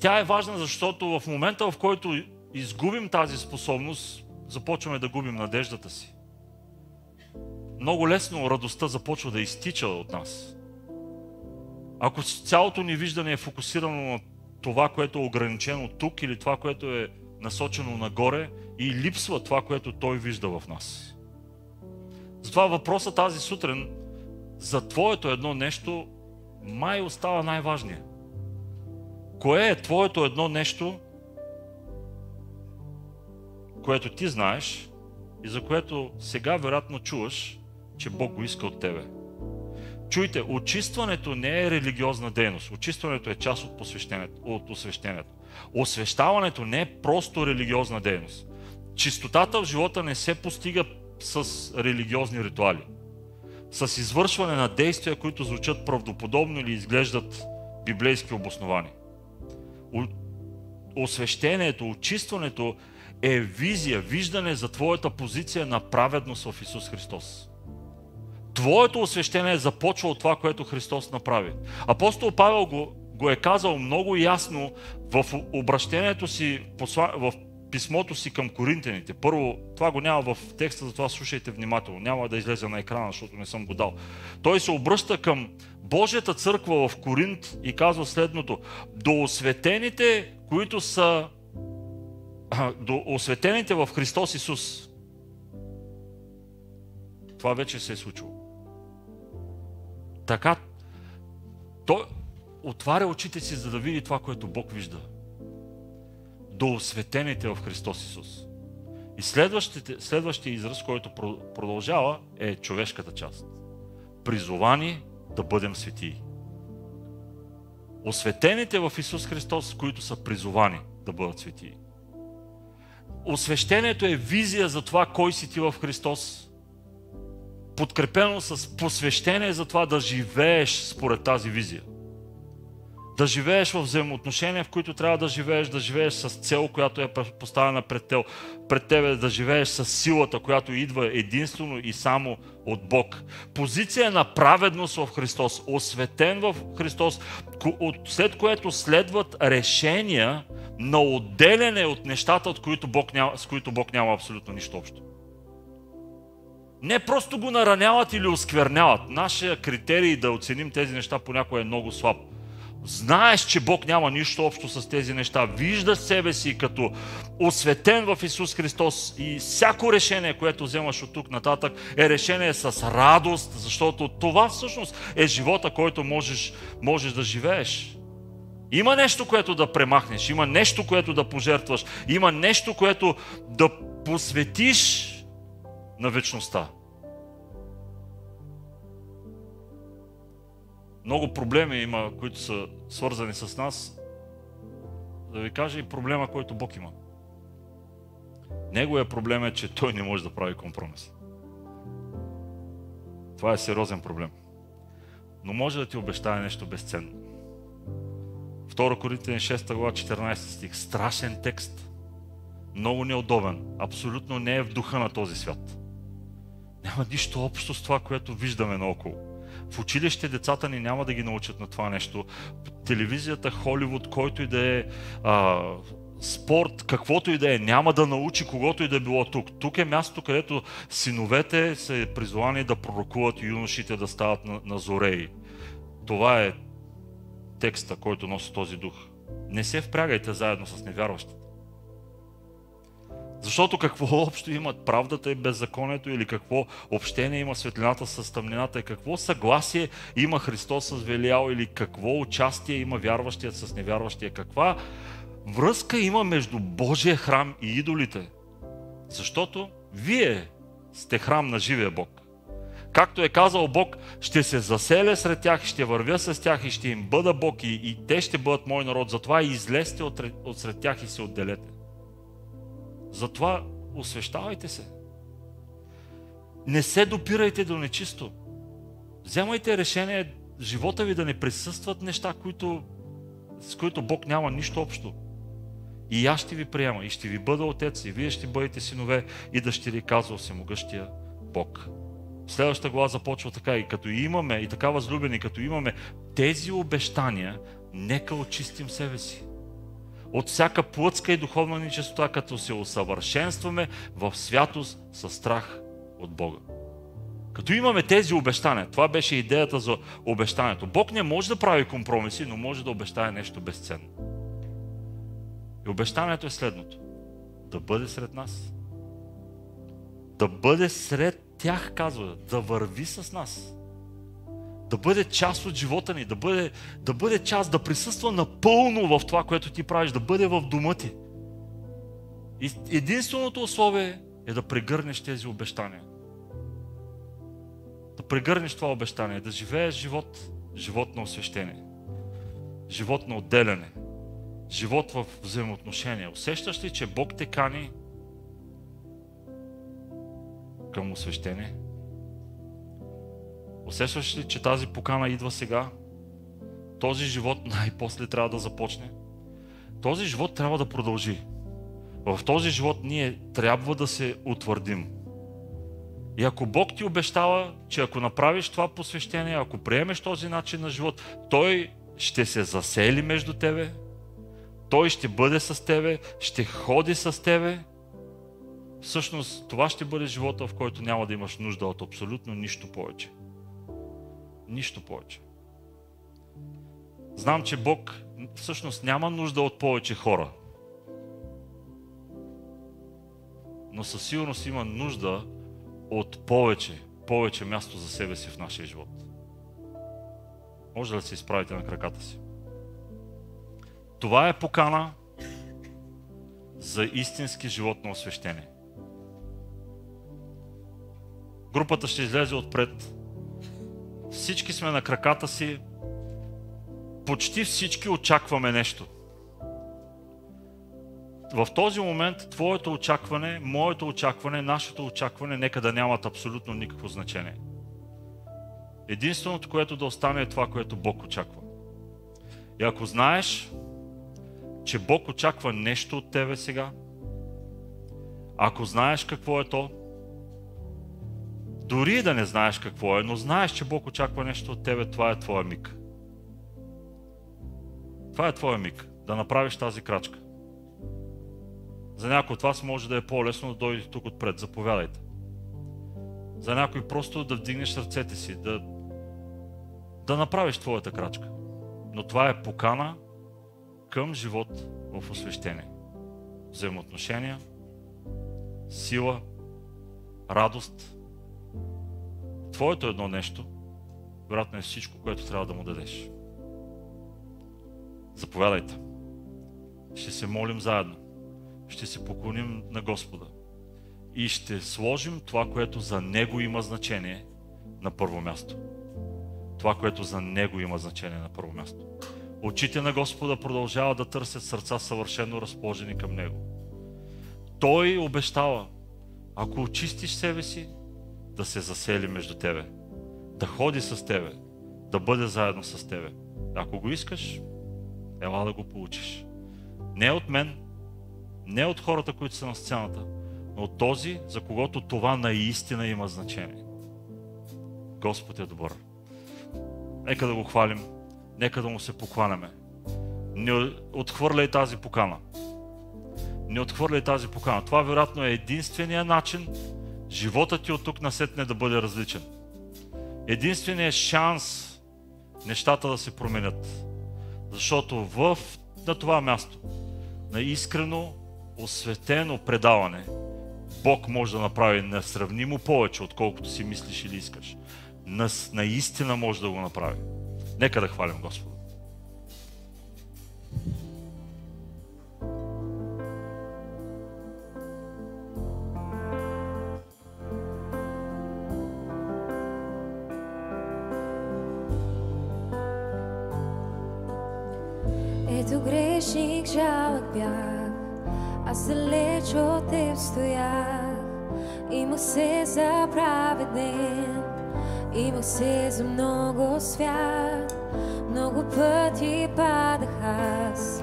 Тя е важна, защото в момента, в който изгубим тази способност, започваме да губим надеждата си. много лесно радостта започва да изтича от нас. Ако цялото ни виждане е фокусирано на това, което е ограничено тук или това, което е насочено нагоре и липсва това, което Той вижда в нас. Затова въпросът тази сутрин за твоето едно нещо май остава най-важният. Кое е твоето едно нещо, което ти знаеш и за което сега вероятно чуваш, че Бог го иска от тебе? Чуйте, очистването не е религиозна дейност. Очистването е част от освещението. Освещаването не е просто религиозна дейност. Чистотата в живота не се постига с религиозни ритуали, с извършване на действия, които звучат правдоподобно или изглеждат библейски обосновани. Освещението, очистването е визия, виждане за твоята позиция на праведност в Исус Христос. Твоето освещение започва от това, което Христос направи. Апостол Павел го е казал много ясно в обращението си, в писмото си към коринтяните. Първо, това го няма в текста, затова слушайте внимателно. Няма да излезе на екрана, защото не съм го дал. Той се обръща към Божията църква в Коринт и казва следното: до осветените, които са до осветените в Христос Исус. Това вече се е случило. Така, той отваря очите си, за да види това, което Бог вижда. До осветените в Христос Исус. И следващия израз, който продължава, е човешката част. Призовани да бъдем светии. Осветените в Исус Христос, които са призовани да бъдат светии. Освещението е визия за това, кой си ти в Христос, подкрепено с посвещение за това да живееш според тази визия. Да живееш в взаимоотношения, в които трябва да живееш с цел, която е поставена пред тебе, да живееш с силата, която идва единствено и само от Бог. Позиция на праведност в Христос, осветен в Христос, след което следват решения на отделяне от нещата, с които Бог няма абсолютно нищо общо. Не просто го нараняват или оскверняват. Нашия критерий да оценим тези неща понякога е много слаб. Знаеш, че Бог няма нищо общо с тези неща. Виждаш себе си като осветен в Исус Христос и всяко решение, което вземаш от тук нататък, е решение с радост, защото това всъщност е живота, който можеш да живееш. Има нещо, което да премахнеш, има нещо, което да пожертваш, има нещо, което да посветиш на вечността. Много проблеми има, които са свързани с нас. Да ви кажа и проблема, който Бог има. Неговият проблем е, че Той не може да прави компромис. Това е сериозен проблем. Но може да ти обещае нещо безценно. 2 Коринтияни 6 глава 14 стих. Страшен текст. Много неудобен. Абсолютно не е в духа на този свят. Няма нищо общо с това, което виждаме наоколо. В училище децата ни няма да ги научат на това нещо. Телевизията, Холивуд, който и да е спорт, каквото и да е, няма да научи когото и да е било тук. Тук е мястото, където синовете са призовани да пророкуват и юношите да стават на зореи. Това е текста, който носи този дух. Не се впрягайте заедно с невярващите. Защото какво общо имат правдата и беззаконието, или какво общение има светлината с тъмнината, и какво съгласие има Христос с Велиал, или какво участие има вярващият с невярващия, каква връзка има между Божия храм и идолите. Защото вие сте храм на живия Бог. Както е казал Бог, ще се заселя сред тях, ще вървя с тях и ще им бъда Бог и те ще бъдат мой народ. Затова излезте от сред тях и се отделете. Затова освещавайте се. Не се допирайте до нечисто. Вземайте решение живота ви да не присъстват неща, с които Бог няма нищо общо. И аз ще ви приема, и ще ви бъда отец, и вие ще бъдете синове и дъщери, казва всемогъщия Бог. Следващата глава започва така: и като имаме, и така възлюбени, като имаме тези обещания, нека очистим себе си от всяка плътска и духовна нечистота, като се усъвършенстваме в святост със страх от Бога. Като имаме тези обещания, това беше идеята за обещанието. Бог не може да прави компромиси, но може да обещае нещо безценно. И обещанието е следното. Да бъде сред нас. Да бъде сред тях, казва, да върви с нас. Да бъде част от живота ни, да бъде част, да присъства напълно в това, което ти правиш, да бъде в дома ти. И единственото условие е да прегърнеш тези обещания. Да прегърнеш това обещание, да живееш живот на освещение, живот на отделяне, живот в взаимоотношения. Усещаш ли, че Бог те кани към освещение? Усещаш ли, че тази покана идва сега? Този живот най-после трябва да започне. Този живот трябва да продължи. В този живот ние трябва да се утвърдим. И ако Бог ти обещава, че ако направиш това посвещение, ако приемеш този начин на живот, Той ще се засели между тебе, Той ще бъде с тебе, ще ходи с тебе. Всъщност това ще бъде живота, в който няма да имаш нужда от абсолютно нищо повече. Нищо повече. Знам, че Бог всъщност няма нужда от повече хора. Но със сигурност има нужда от повече място за себе си в нашия живот. Може да се изправите на краката си. Това е покана за истински живот на освещение. Групата ще излезе отпред. Всички сме на краката си. Почти всички очакваме нещо. В този момент твоето очакване, моето очакване, нашето очакване нека да нямат абсолютно никакво значение. Единственото, което да остане е това, което Бог очаква. И ако знаеш, че Бог очаква нещо от тебе сега, ако знаеш какво е то, дори да не знаеш какво е, но знаеш, че Бог очаква нещо от тебе, това е твоя миг. Това е твоя миг, да направиш тази крачка. За някой от вас може да е по-лесно да дойде тук отпред. Заповядайте. За някой просто да вдигнеш ръцете си, да направиш твоята крачка. Но това е покана към живот в освещение. Взаимоотношения, сила, радост. Твоето едно нещо, вероятно е всичко, което трябва да му дадеш. Заповядайте. Ще се молим заедно. Ще се поклоним на Господа и ще сложим това, което за Него има значение на първо място. Това, което за Него има значение на първо място. Очите на Господа продължават да търсят сърца съвършено разположени към Него. Той обещава, ако очистиш себе си, да се засели между тебе, да ходи с тебе, да бъде заедно с тебе. Ако го искаш, ела да го получиш. Не от мен, не от хората, които са на сцената, но от този, за когото това наистина има значение. Господ е добър. Нека да го хвалим, нека да му се покланяме. Не отхвърляй тази покана. Не отхвърляй тази покана. Това вероятно е единствения начин животът ти от тук насетне да бъде различен. Единственият шанс нещата да се променят. Защото на това място, на искрено, осветено предаване, Бог може да направи несравнимо повече, отколкото си мислиш или искаш. Наистина може да го направи. Нека да хвалим Господа. Ето грешник, жалък бях, аз далеч от теб стоях. Имах се за праведен, имах се за много свят. Много пъти падах аз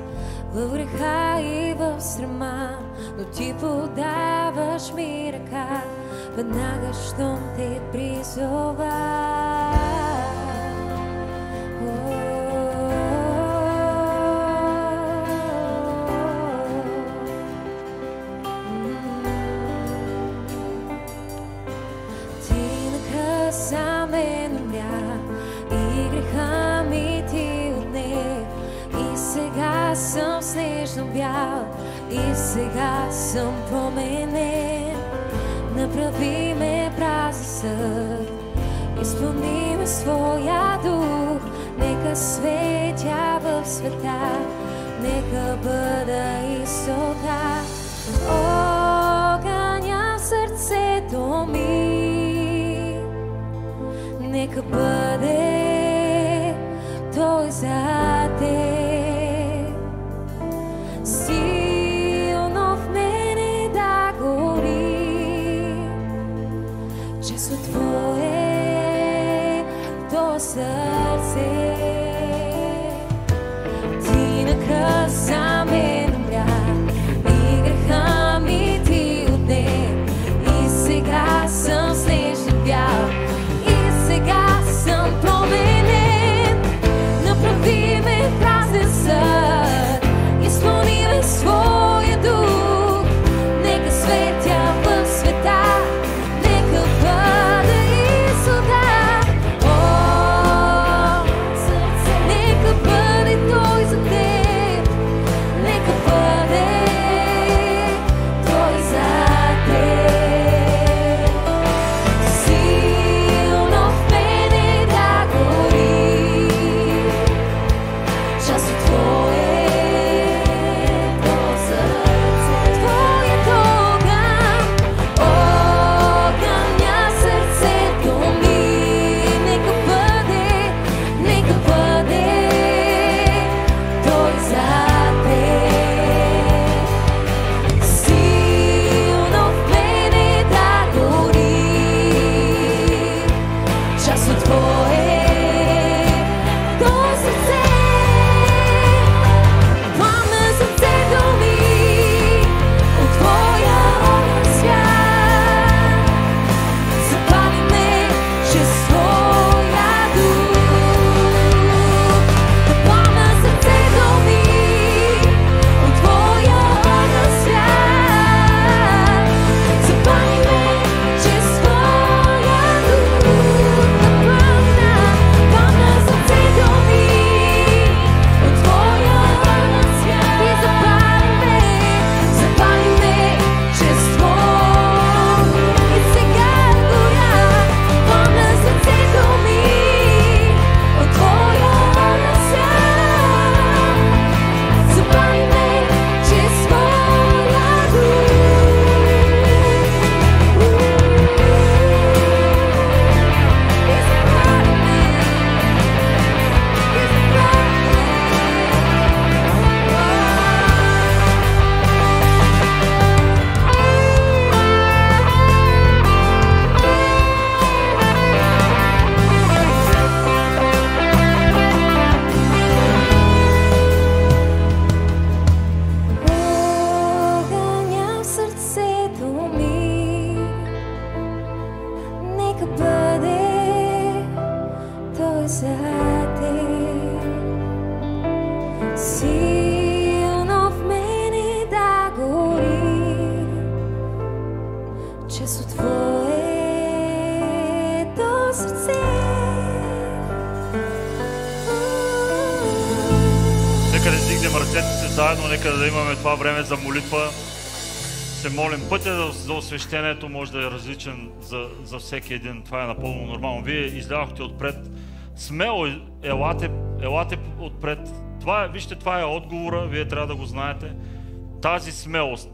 в греха и в срама, но ти подаваш ми ръка веднага, щом те призова. бял и сега съм променен. Направи ме празен съд, изпълни ме своя дух. Нека светя в света, нека бъда и солта. Огъня в сърцето ми, нека бъде той за теб. Силно в мене да гори, често твоето сърце. Ти на кръст за мен умря и греха ми ти отне. И сега съм снежен бял, и сега съм променен. Направи ме празен съд, изпълни ме своя дух. Нека светя в света, нека бъда и солдат. О, сърце, нека бъде той за теб, нека бъде той за теб. Силно в мене да гори, част от твоето сърце. Твоето огън, огъня в сърцето ми, нека бъде той за теб. Силно в мене да гори, част от твоето сърце. Пламна сърцето ми от твоя огън свят. Запали ме чрез твоя дух. Пламна сърцето ми от твоя огън свят. Запали ме чрез твоя дух. Пламна сърцето ми от твоя огън свят. И запали ме чрез твоя. И сега горя. Пламна сърцето ми от твоя огън свят. Запали ме чрез твоя дух. И запали ме. Огъня в сърцето ми, нека бъде той за теб. Силно в мене да гори, част от твоето сърце. Нека да издигнем ръцете си заедно, нека да имаме това време за молитва. Се молим. Пътя за освещението може да е различен за всеки един. Това е напълно нормално. Вие излязохте отпред. Смело елате отпред. Вижте, това е отговора. Вие трябва да го знаете. Тази смелост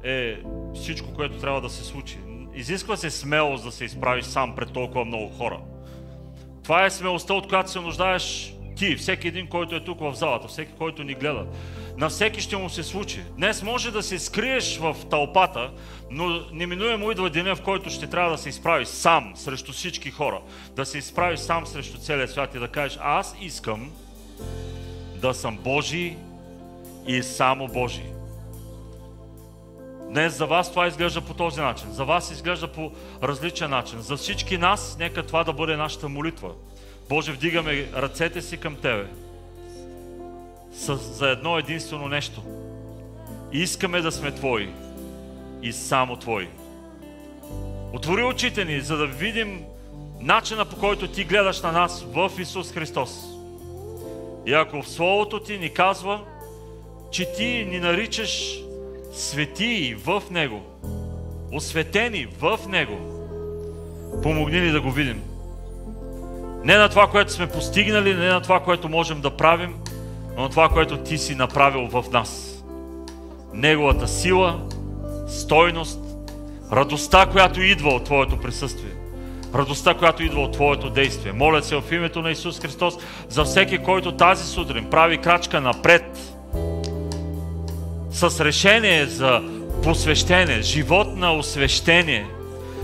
е всичко, което трябва да се случи. Изисква се смелост да се изправиш сам пред толкова много хора. Това е смелостта, от която се нуждаеш ти, всеки един, който е тук в залата, всеки, който ни гледа. На всеки ще му се случи. Днес може да се скриеш в тълпата, но неминуемо идва деня, в който ще трябва да се изправиш сам срещу всички хора. Да се изправиш сам срещу целия свят и да кажеш: аз искам да съм Божий и само Божий. Днес за вас това изглежда по този начин. За вас изглежда по различен начин. За всички нас, нека това да бъде нашата молитва. Боже, вдигаме ръцете си към Тебе за едно единствено нещо. Искаме да сме Твои и само Твои. Отвори очите ни, за да видим начина, по който Ти гледаш на нас в Исус Христос. И ако в Словото Ти ни казва, че Ти ни наричаш светии в Него, осветени в Него. Помогни ни да го видим. Не на това, което сме постигнали, не на това, което можем да правим, но на това, което Ти си направил в нас. Неговата сила, стойност, радостта, която идва от Твоето присъствие. Радостта, която идва от Твоето действие. Моля се в името на Исус Христос за всеки, който тази сутрин прави крачка напред с решение за посвещение, живот на освещение,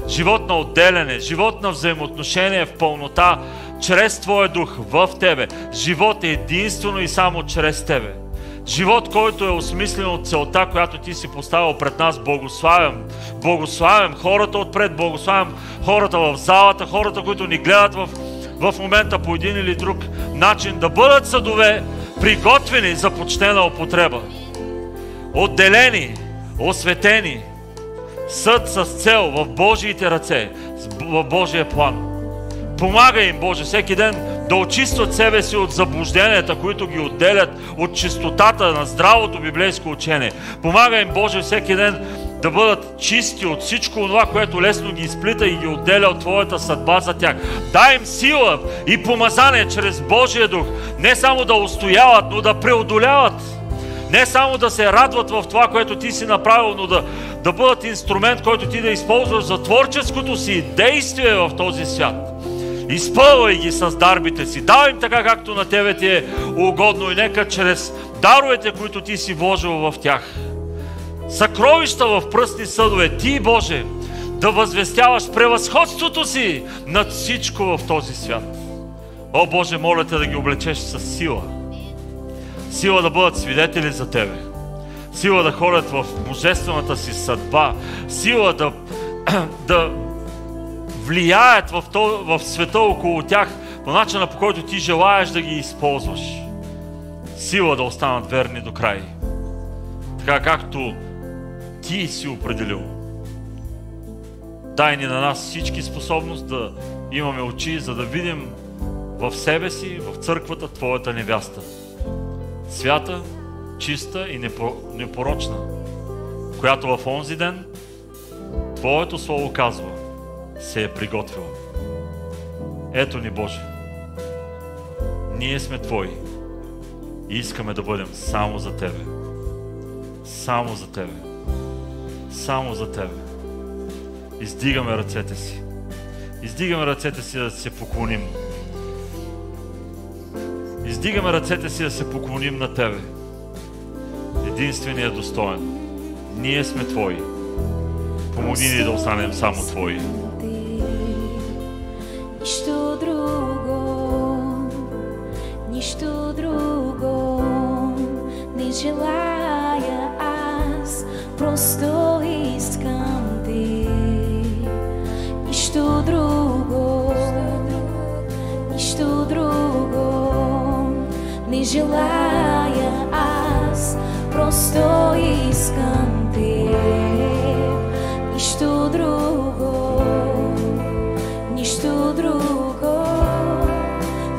живот на отделяне, живот на взаимоотношение в пълнота, чрез Твоя дух в Тебе. Живот единствено и само чрез Тебе. Живот, който е осмислен от целта, която Ти си поставил пред нас. Благославям хората отпред, благославям хората в залата, хората, които ни гледат в момента по един или друг начин, да бъдат съдове, приготвени за почтена употреба. Отделени, осветени, съд с цел в Божиите ръце, в Божия план. Помагай им, Боже, всеки ден да очистват себе си от заблужденията, които ги отделят от чистотата на здравото библейско учение. Помагай им, Боже, всеки ден да бъдат чисти от всичко това, което лесно ги изплита и ги отделя от Твоята съдба за тях. Дай им сила и помазание чрез Божия дух, не само да устояват, но да преодоляват. Не само да се радват в това, което Ти си направил, но да бъдат инструмент, който Ти да използваш за творческото си действие в този свят. Изпълвай ги с дарбите си. Давай им така, както на Тебе Ти е угодно, и нека чрез даровете, които Ти си вложил в тях, съкровища в пръстни съдове, Ти, Боже, да възвестяваш превъзходството си над всичко в този свят. О, Боже, моля Те да ги облечеш със сила. Сила да бъдат свидетели за Тебе. Сила да ходят в божествената си съдба. Сила да влияят в света около тях по начина, по който Ти желаеш да ги използваш. Сила да останат верни до край. Така както Ти си определил. Дай ни на нас всички способност да имаме очи, за да видим в себе си, в църквата, Твоята невяста. Свята, чиста и непорочна, която в онзи ден Твоето Слово казва, се е приготвила. Ето ни, Боже, ние сме Твои и искаме да бъдем само за Тебе. Само за Тебе. Само за Тебе. Издигаме ръцете си. Издигаме ръцете си да се поклоним. Издигаме ръцете си да се поклоним на Тебе. Единственият достоен. Ние сме Твои. Помогни ни да останем само Твои. Нищо друго не желая аз, просто искам Те. Нищо друго не желая аз, просто искам Те. Нищо друго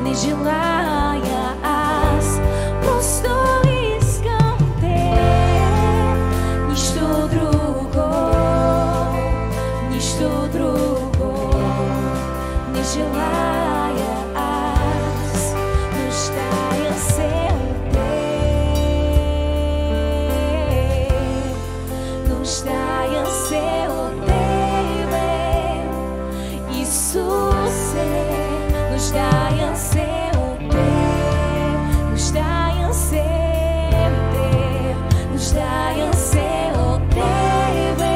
не желая аз, просто искам Те. Нищо друго не желая аз, нуждая се от Теб, нуждая се от Тебе, Исусе, нуждая се от Теб, нуждая се от Теб, нуждая се от Тебе,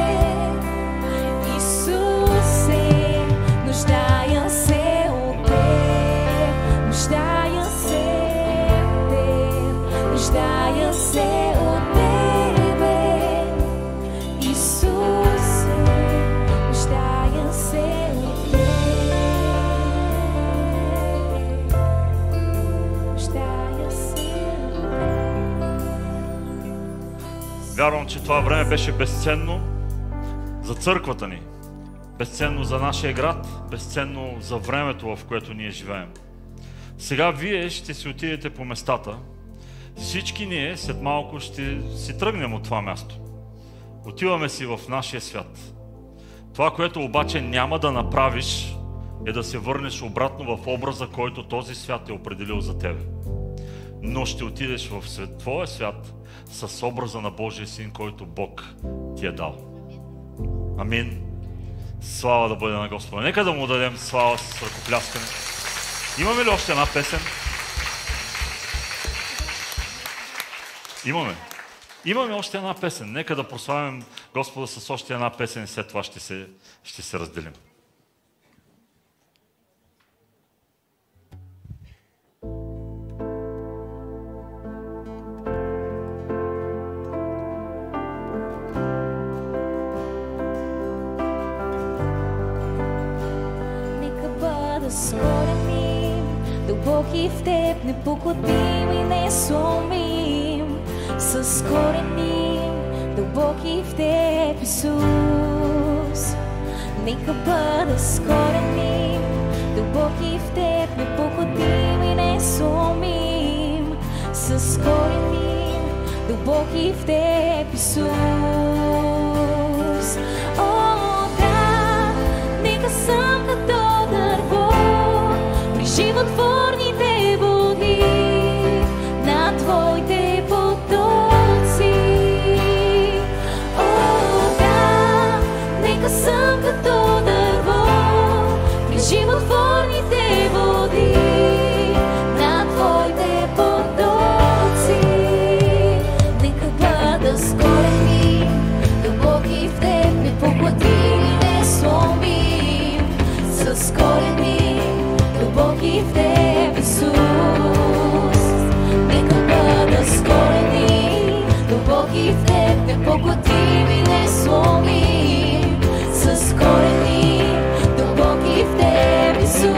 Исусе, нуждая се от Теб, нуждая се от Теб, нуждая се от Тебе, Исусе, нуждая се от Теб, нуждая се от Теб. Вярвам, че това време беше безценно за църквата ни. Безценно за нашия град, безценно за времето, в което ние живеем. Сега Вие ще си отидете по местата Всички ние след малко ще си тръгнем от това място. Отиваме си в нашия свят. Това, което обаче няма да направиш, е да се върнеш обратно в образа, който този свят е определил за тебе. Но ще отидеш в твоя свят с образа на Божия Син, който Бог ти е дал. Амин. Слава да бъде на Господа. Нека да му дадем слава с ръкопляскане. Имаме ли още една песен? Имаме. Имаме още една песен. Нека да прославим Господа с още една песен и след това ще се разделим. Нека бъда скореним, дълбоки в теб, непоклатим и несломим. С корени дълбоки в теб, Исус. Нека бъда с корени дълбоки в теб, непоклатим и несломим. С корени дълбоки в теб, Исус. О, да, нека съм като дърво при животворните води на твоите потоци. О, да, нека съм като дърво при животворните води на твоите потоци. Нека бъда с корени дълбоки в теб, непоклатим и несломим. С корени дълбоки в теб, Исус. Нека бъда с корени дълбоки в теб, непоклатим и несломим. С корени дълбоки в теб, Исус.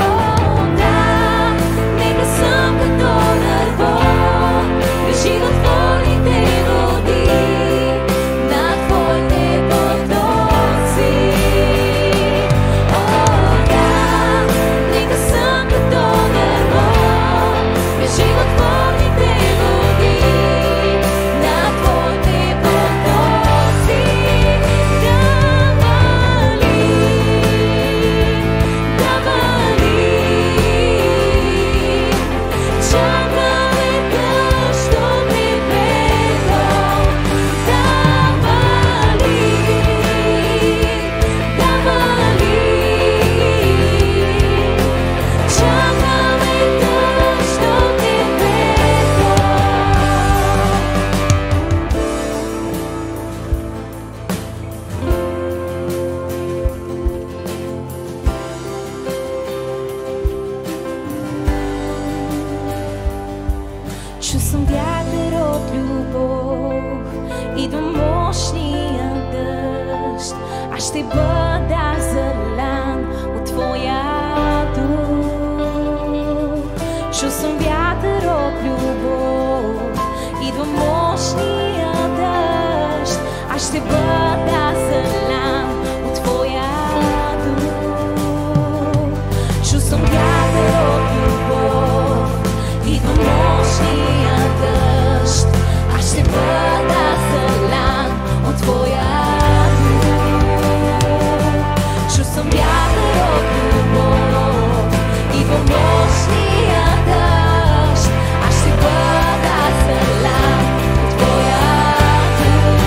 О, да, нека съм като дърво при животворните води на твоите потоци. О, да, нека съм като дърво при животворните води на твоите потоци. Чакаме дъжд от небето. Чакаме дъжд от небето. Чувствам вятър от любов, идва мощния дъжд. Аз ще бъда залян от твоя дух. Чувствам вятър от любов, идва мощния дъжд. Аз ще бъда залян от твоя дух. Чувствам вятър от любов, идва мощния дъжд. Аз ще бъда залян от твоя дух. Чувствам вятър от любов, идва мощния дъжд. Аз ще бъда залян от твоя дух.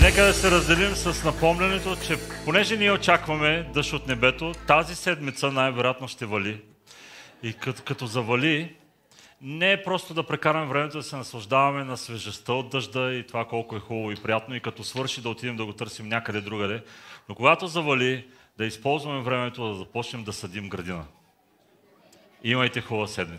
Нека да се разделим с напомнянето, че понеже ние очакваме дъжд от небето, тази седмица най-вероятно ще вали. И като завали, не е просто да прекараме времето да се наслаждаваме на свежестта от дъжда и това колко е хубаво и приятно и като свърши да отидем да го търсим някъде другаде, но когато завали, да използваме времето да започнем да съдим градина. Имайте хубава седмица!